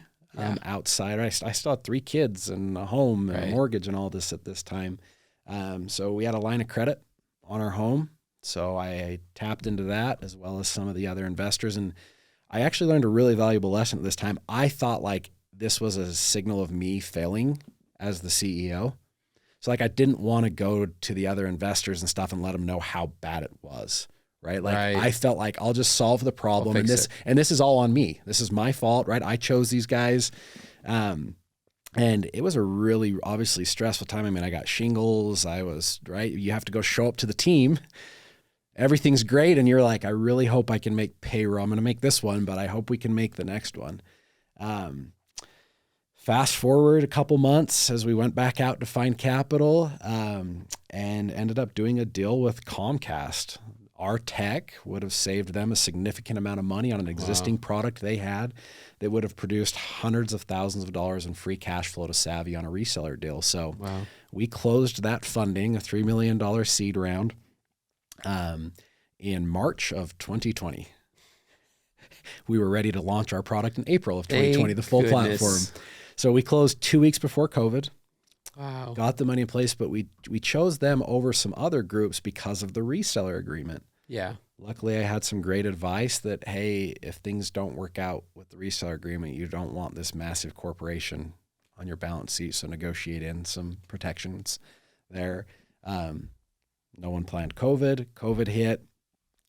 outside. I still had 3 kids and a home and a mortgage and all this at this time. So we had a line of credit on our home. So I tapped into that as well as some of the other investors. And I actually learned a really valuable lesson at this time. I thought like this was a signal of me failing as the CEO. So like I didn't want to go to the other investors and stuff and let them know how bad it was. Right. Like I felt like I'll just solve the problem and this is all on me. This is my fault. Right. I chose these guys. And it was a really obviously stressful time. I mean, I got shingles. You have to go show up to the team. Everything's great. And you're like, I really hope I can make payroll. I'm going to make this one, but I hope we can make the next one. Fast forward a couple months as we went back out to find capital and ended up doing a deal with Comcast. our tech would have saved them a significant amount of money on an existing product they had that would have produced hundreds of thousands of dollars in free cash flow to Savi on a reseller deal. So we closed that funding, a $3 million seed round, in March of 2020. We were ready to launch our product in April of 2020, the full platform. So we closed 2 weeks before COVID. Wow. Got the money in place, but we chose them over some other groups because of the reseller agreement. Yeah. Luckily, I had some great advice that, hey, if things don't work out with the reseller agreement, you don't want this massive corporation on your balance sheet. So negotiate in some protections there. No one planned COVID. COVID hit.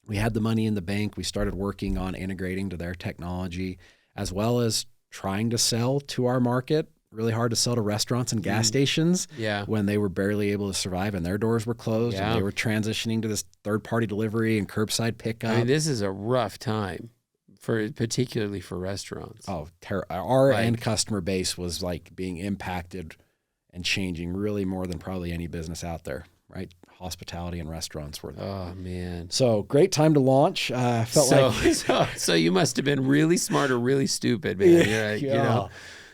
We had the money in the bank. We started working on integrating to their technology, as well as trying to sell to our market. Really hard to sell to restaurants and gas stations when they were barely able to survive and their doors were closed and they were transitioning to this third-party delivery and curbside pickup. I mean, this is a rough time, particularly for restaurants. Oh, our end customer base was like being impacted and changing really more than probably any business out there, right? Hospitality and restaurants were. Oh man! So great time to launch. So you must have been really smart or really stupid, man. You know.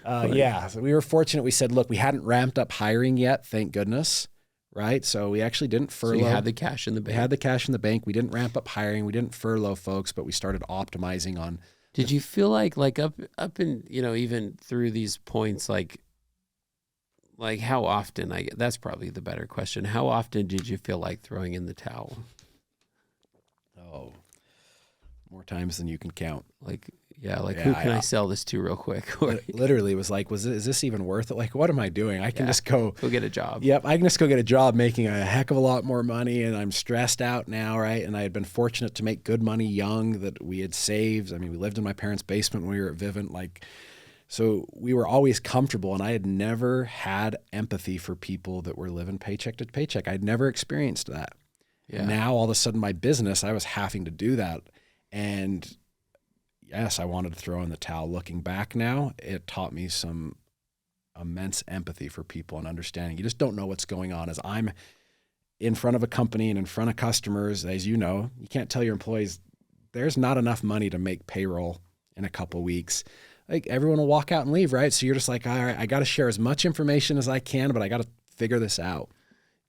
So we were fortunate. We said, look, we hadn't ramped up hiring yet, thank goodness, right? So we actually didn't furlough. So you had the cash in the bank. We had the cash in the bank. We didn't ramp up hiring. We didn't furlough folks, but we started optimizing on. Did you feel like up in, even through these points, like how often, that's probably the better question. How often did you feel like throwing in the towel? Oh, more times than you can count. Who can I sell this to real quick? Literally was like, is this even worth it? Like, what am I doing? I can just go get a job. Yep. I can just go get a job making a heck of a lot more money. And I'm stressed out now. Right. And I had been fortunate to make good money young that we had saved. I mean, we lived in my parents' basement when we were at Vivint. So we were always comfortable, and I had never had empathy for people that were living paycheck to paycheck. I'd never experienced that. Yeah. Now all of a sudden my business, I was having to do that. And yes, I wanted to throw in the towel. Looking back now, it taught me some immense empathy for people and understanding. You just don't know what's going on. As I'm in front of a company and in front of customers, as you know, you can't tell your employees there's not enough money to make payroll in a couple weeks. Like everyone will walk out and leave, right? So you're just like, all right, I got to share as much information as I can, but I got to figure this out.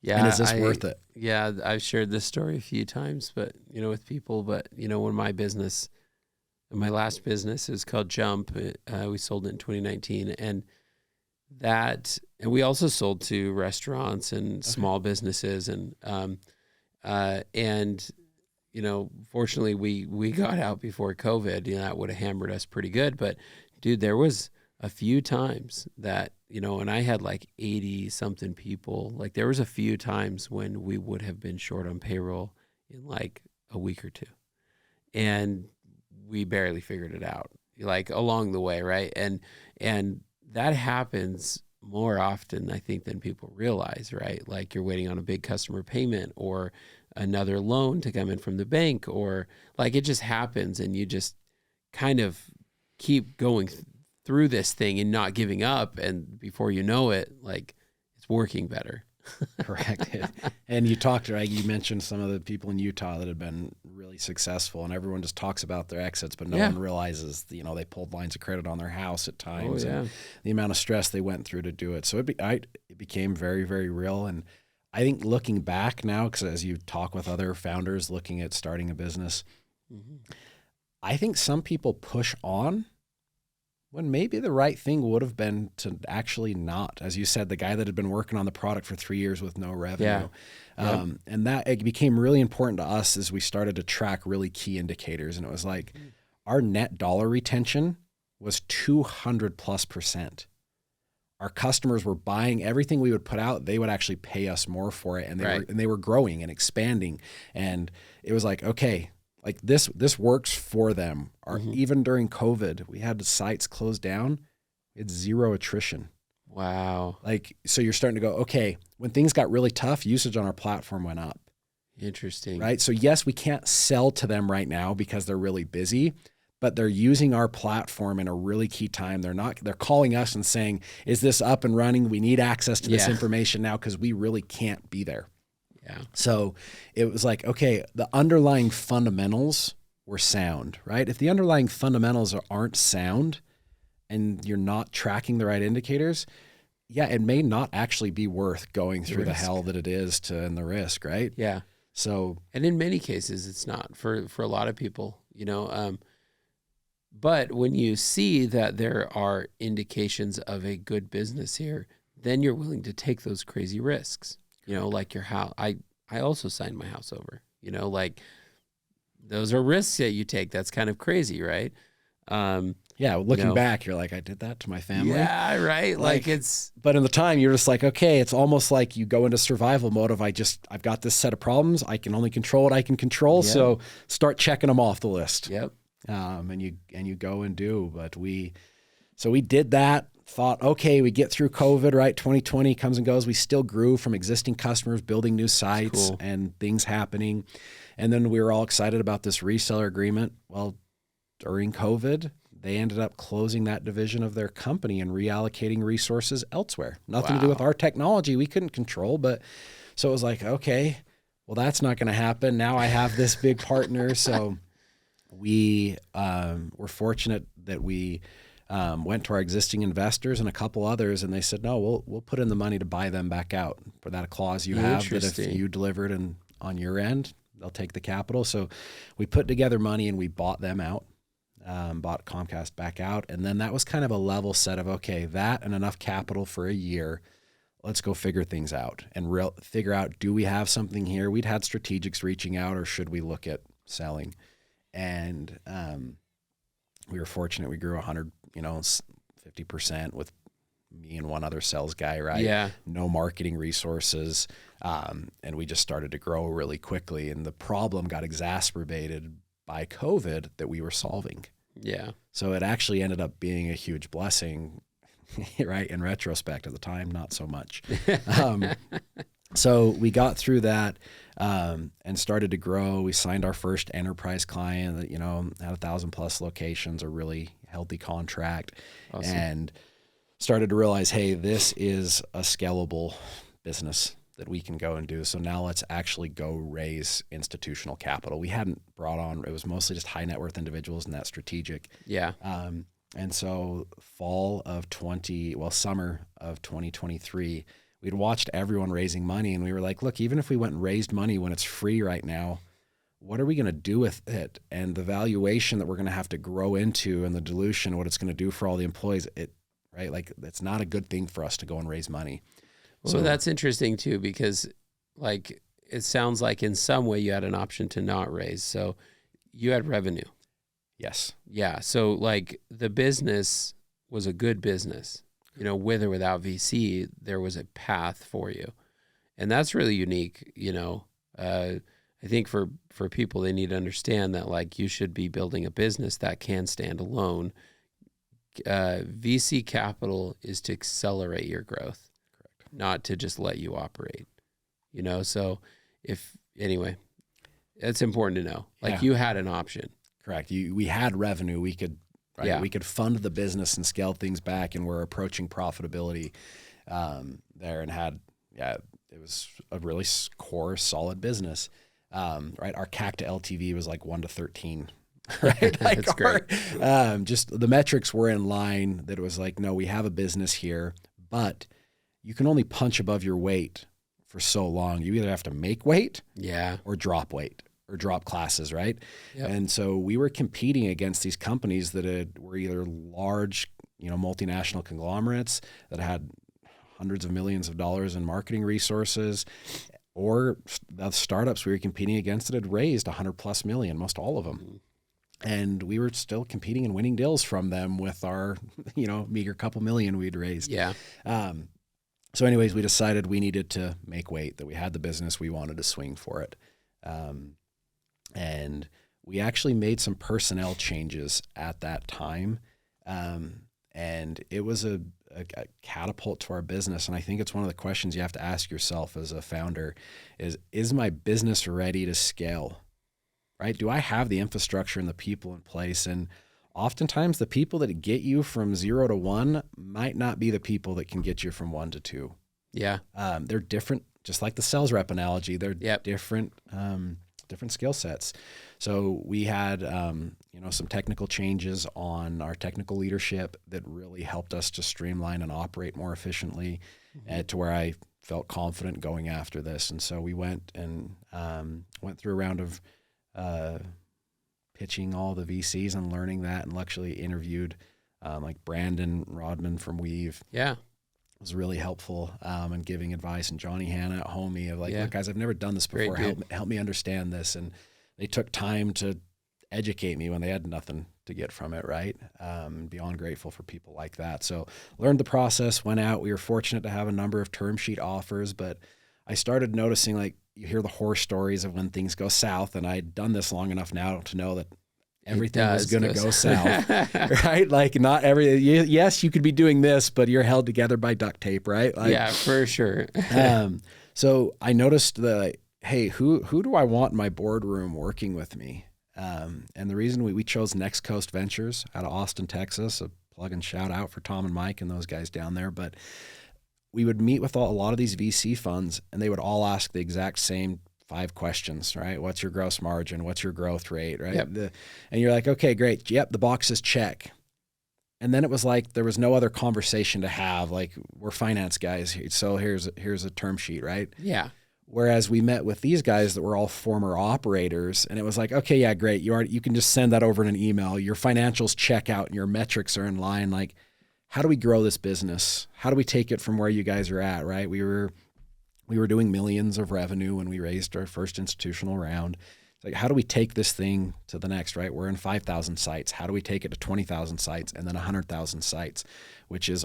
Yeah. And is this worth it? Yeah. I've shared this story a few times, but with people, but when my last business is called Jump. We sold it in 2019, and we also sold to restaurants and small businesses, and fortunately we got out before COVID. That would have hammered us pretty good, but dude, there was a few times that and I had like 80 something people. Like there was a few times when we would have been short on payroll in like a week or two, and we barely figured it out along the way. Right. And that happens more often, I think, than people realize, right? Like you're waiting on a big customer payment or another loan to come in from the bank, or it just happens and you just kind of keep going through this thing and not giving up. And before you know it, it's working better. Correct. And you mentioned some of the people in Utah that have been really successful, and everyone just talks about their exits, but no one realizes, they pulled lines of credit on their house at times and the amount of stress they went through to do it. So it became very, very real. And I think looking back now, because as you talk with other founders looking at starting a business, I think some people push on when maybe the right thing would have been to actually not. As you said, the guy that had been working on the product for 3 years with no revenue. And that it became really important to us as we started to track really key indicators. And it was like our net dollar retention was 200+%. Our customers were buying everything we would put out. They would actually pay us more for it. And they were growing and expanding. And it was like, okay, this works for them. Even during COVID, we had the sites closed down. It's zero attrition. Wow. So you're starting to go, okay, when things got really tough, usage on our platform went up. Interesting. Right. So yes, we can't sell to them right now because they're really busy, but they're using our platform in a really key time. They're calling us and saying, is this up and running? We need access to this information now because we really can't be there. Yeah. So it was like, okay, the underlying fundamentals were sound, right? If the underlying fundamentals aren't sound and you're not tracking the right indicators, yeah, it may not actually be worth going through the hell that it is and the risk, right? Yeah. So, and in many cases, it's not for a lot of people, but when you see that there are indications of a good business here, then you're willing to take those crazy risks, like your house. I also signed my house over, like those are risks that you take. That's kind of crazy, right? Yeah, looking back, you're like, I did that to my family. Yeah, right. Like but in the time, you're just like, okay, it's almost like you go into survival mode of I've got this set of problems. I can only control what I can control. Yep. So start checking them off the list. Yep. And you go and do. But we did that. Thought, okay, we get through COVID, right? 2020 comes and goes. We still grew from existing customers, building new sites and things happening. And then we were all excited about this reseller agreement. Well, during COVID, they ended up closing that division of their company and reallocating resources elsewhere. Nothing to do with our technology. We couldn't control, but so it was like, okay, well, that's not going to happen. Now I have this big partner. So we were fortunate that we went to our existing investors and a couple others, and they said, no, we'll put in the money to buy them back out for that clause you have that if you delivered and on your end, they'll take the capital. So we put together money and we bought them out. Bought Comcast back out. And then that was kind of a level set of, okay, that and enough capital for a year. Let's go figure things out and figure out, do we have something here? We'd had strategics reaching out, or should we look at selling? And we were fortunate. We grew 50% with me and one other sales guy, right? Yeah. No marketing resources. And we just started to grow really quickly. And the problem got exacerbated by COVID that we were solving. Yeah. So it actually ended up being a huge blessing, right? In retrospect, at the time, not so much. So we got through that and started to grow. We signed our first enterprise client that, had 1,000+ locations, a really healthy contract. Awesome. And started to realize, hey, this is a scalable business that we can go and do. So now let's actually go raise institutional capital. We hadn't brought on, it was mostly just high net worth individuals and that strategic. Yeah. And so summer of 2023, we'd watched everyone raising money and we were like, look, even if we went and raised money when it's free right now, what are we going to do with it? And the valuation that we're going to have to grow into and the dilution, what it's going to do for all the employees, right? Like it's not a good thing for us to go and raise money. So that's interesting too, because like it sounds like in some way you had an option to not raise. So you had revenue. Yes. Yeah. So like the business was a good business, with or without VC, there was a path for you. And that's really unique. I think for people, they need to understand that like you should be building a business that can stand alone. VC capital is to accelerate your growth. Not to just let you operate, so anyway, it's important to know, like you had an option. Correct. We had revenue. We could, right? Yeah. We could fund the business and scale things back, and we're approaching profitability there and it was a really core solid business. Right. Our CAC to LTV was like 1 to 13. Right. Like That's great. Just the metrics were in line that it was like, no, we have a business here, but you can only punch above your weight for so long. You either have to make weight or drop weight or drop classes, right? Yep. And so we were competing against these companies that were either large, multinational conglomerates that had hundreds of millions of dollars in marketing resources, or the startups we were competing against that had raised $100+ million, most all of them. Mm-hmm. And we were still competing and winning deals from them with our, meager couple million we'd raised. Yeah. So anyways, we decided we needed to make weight, that we had the business, we wanted to swing for it. And we actually made some personnel changes at that time. And it was a catapult to our business. And I think it's one of the questions you have to ask yourself as a founder is my business ready to scale? Right? Do I have the infrastructure and the people in place? And oftentimes the people that get you from 0 to 1 might not be the people that can get you from 1 to 2. Yeah. They're different just like the sales rep analogy, they're Yep. different skill sets. So we had, some technical changes on our technical leadership that really helped us to streamline and operate more efficiently, to where I felt confident going after this. And so we went through a round of pitching all the VCs and learning that, and luckily interviewed like Brandon Rodman from Weave. Yeah. Was really helpful in giving advice, and Johnny Hanna at Homey of like, Yeah. look, guys, I've never done this before. Help me understand this. And they took time to educate me when they had nothing to get from it, right? Beyond grateful for people like that. So learned the process, went out. We were fortunate to have a number of term sheet offers, but I started noticing, like, you hear the horror stories of when things go south, and I'd done this long enough now to know that everything was going to go south, right? Like, not yes, you could be doing this, but you're held together by duct tape, right? Like, yeah, for sure. So I noticed hey, who do I want in my boardroom working with me? And the reason we chose Next Coast Ventures out of Austin, Texas, a plug and shout out for Tom and Mike and those guys down there. But we would meet with a lot of these VC funds, and they would all ask the exact same 5 questions, right? What's your gross margin? What's your growth rate, right? Yep. And you're like, okay, great. Yep, the boxes check. And then it was like there was no other conversation to have. Like, we're finance guys, so here's a term sheet, right? Yeah. Whereas we met with these guys that were all former operators, and it was like, okay, yeah, great. You can just send that over in an email. Your financials check out and your metrics are in line. Like, how do we grow this business? How do we take it from where you guys are at, right? We were doing millions of revenue when we raised our first institutional round. It's like, how do we take this thing to the next, right? We're in 5,000 sites. How do we take it to 20,000 sites and then 100,000 sites, which is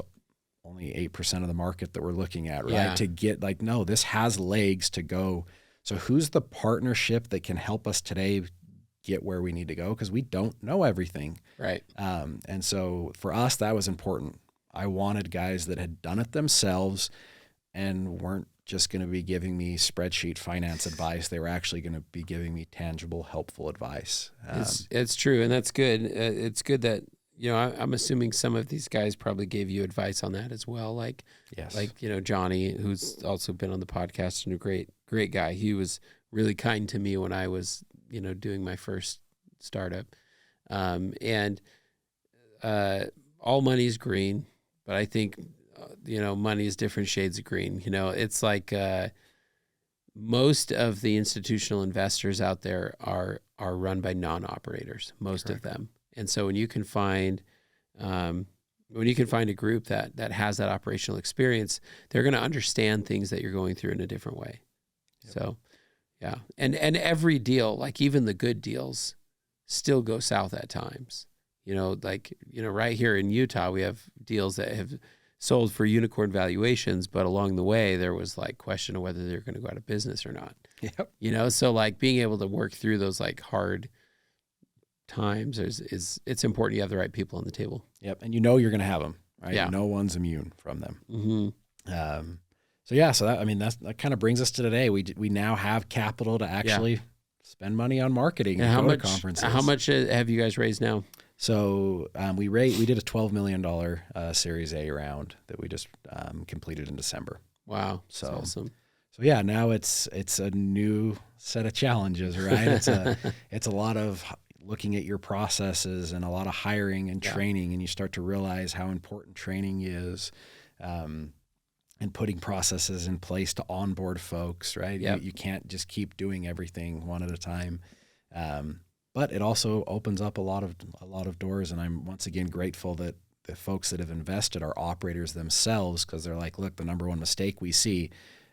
only 8% of the market that we're looking at, right? Yeah. To get like, no, this has legs to go. So who's the partnership that can help us today get where we need to go? Because we don't know everything. Right. And so for us, that was important. I wanted guys that had done it themselves and weren't just going to be giving me spreadsheet finance advice. They were actually going to be giving me tangible, helpful advice. It's true. And that's good. It's good that, I'm assuming some of these guys probably gave you advice on that as well. Like, yes. Like, Johnny, who's also been on the podcast and a great guy. He was really kind to me when I was, doing my first startup. And all money's green, but I think, money is different shades of green. It's like most of the institutional investors out there are run by non-operators, most Correct. of them. And so when you can find a group that has that operational experience, they're going to understand things that you're going through in a different way. Yep. So, yeah. And every deal, like even the good deals, still go south at times. Right here in Utah, we have deals that have sold for unicorn valuations, but along the way, there was like question of whether they're going to go out of business or not. Yep. So like being able to work through those like hard times it's important you have the right people on the table. Yep. And you're going to have them, right? Yeah. No one's immune from them. Mm-hmm. So that kind of brings us to today. We now have capital to actually spend money on marketing and go to conferences. How much have you guys raised now? So we did a $12 million Series A round that we just completed in December. Wow. So that's awesome. So yeah, now it's a new set of challenges, right? It's a lot of looking at your processes and a lot of hiring and training, and you start to realize how important training is, and putting processes in place to onboard folks, right? Yep. You can't just keep doing everything one at a time. But it also opens up a lot of doors, and I'm once again grateful that the folks that have invested are operators themselves, because they're like, look, the number one mistake we see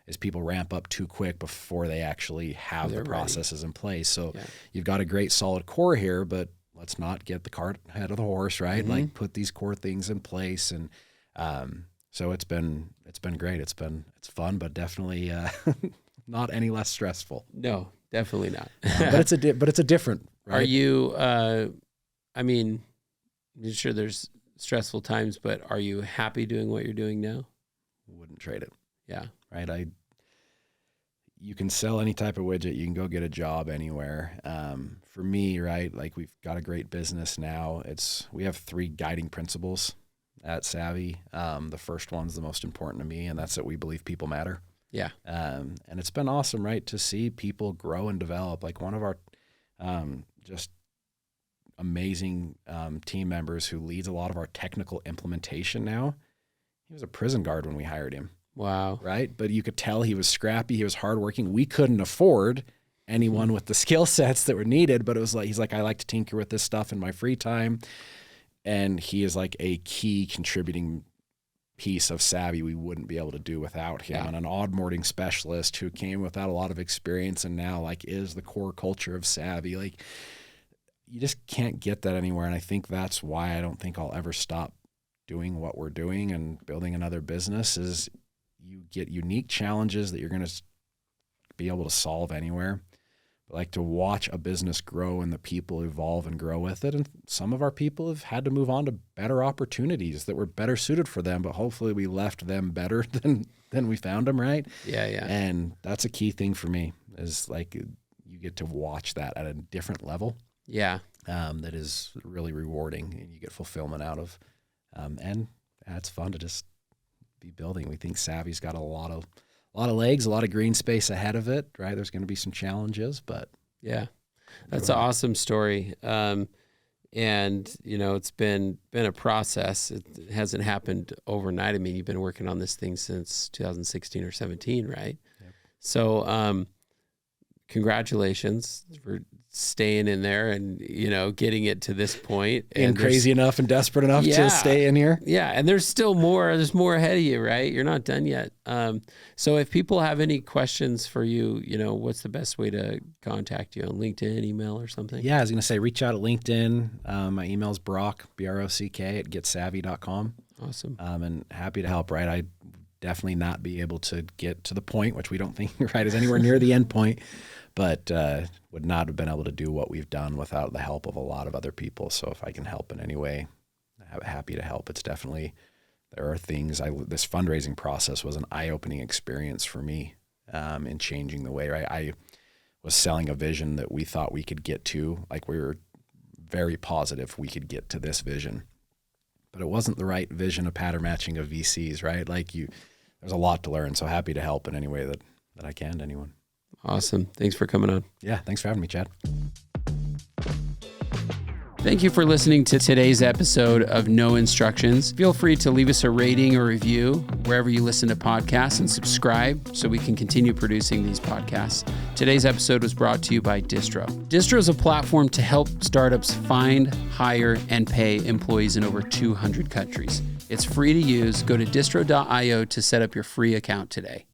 is people ramp up too quick before they actually have the processes in place. So you've got a great solid core here, but let's not get the cart ahead of the horse, right? Mm-hmm. Like put these core things in place. And so it's been great. It's fun, but definitely not any less stressful. No, definitely not. But it's a different, right? Are you, I'm sure there's stressful times, but are you happy doing what you're doing now? Wouldn't trade it. Yeah. Right. You can sell any type of widget. You can go get a job anywhere. For me, right, like we've got a great business now. We have 3 guiding principles at Savi. The first one's the most important to me, and that's that we believe people matter. Yeah. And it's been awesome, right, to see people grow and develop. Like one of our just amazing team members who leads a lot of our technical implementation now, he was a prison guard when we hired him. Wow. Right? But you could tell he was scrappy. He was hardworking. We couldn't afford anyone with the skill sets that were needed, but it was like, he's like, I like to tinker with this stuff in my free time. And he is like a key contributing piece of Savi we wouldn't be able to do without him. And an onboarding specialist who came without a lot of experience and now like is the core culture of Savi. Like you just can't get that anywhere. And I think that's why I don't think I'll ever stop doing what we're doing and building another business is you get unique challenges that you're going to be able to solve anywhere. But like to watch a business grow and the people evolve and grow with it. And some of our people have had to move on to better opportunities that were better suited for them, but hopefully we left them better than we found them, right? Yeah, yeah. And that's a key thing for me is like you get to watch that at a different level. Yeah. That is really rewarding and you get fulfillment out of. And it's fun to just be building. We think Savi's got a lot of legs, a lot of green space ahead of it, right? There's going to be some challenges, but yeah, that's an awesome story. And you know, it's been a process. It hasn't happened overnight. I mean, you've been working on this thing since 2016 or 17, right? Yep. So, congratulations for staying in there and, you know, getting it to this point. And crazy enough and desperate enough to stay in here. Yeah. And there's still more, there's more ahead of you, right? You're not done yet. So if people have any questions for you, you know, what's the best way to contact you on LinkedIn, email or something? Yeah, I was going to say, reach out at LinkedIn. My email's Brock, BROCK at getsavvy.com. Awesome. And happy to help, right? I'd definitely not be able to get to the point, which we don't think, right, is anywhere near the end point, but would not have been able to do what we've done without the help of a lot of other people. So if I can help in any way, I'm happy to help. It's definitely, there are things, this fundraising process was an eye-opening experience for me in changing the way, right? I was selling a vision that we thought we could get to, like we were very positive we could get to this vision, but it wasn't the right vision of pattern matching of VCs, right? Like there's a lot to learn. So happy to help in any way that I can to anyone. Awesome. Thanks for coming on. Yeah. Thanks for having me, Chad. Thank you for listening to today's episode of No Instructions. Feel free to leave us a rating or review wherever you listen to podcasts and subscribe so we can continue producing these podcasts. Today's episode was brought to you by Distro. Distro is a platform to help startups find, hire, and pay employees in over 200 countries. It's free to use. Go to distro.io to set up your free account today.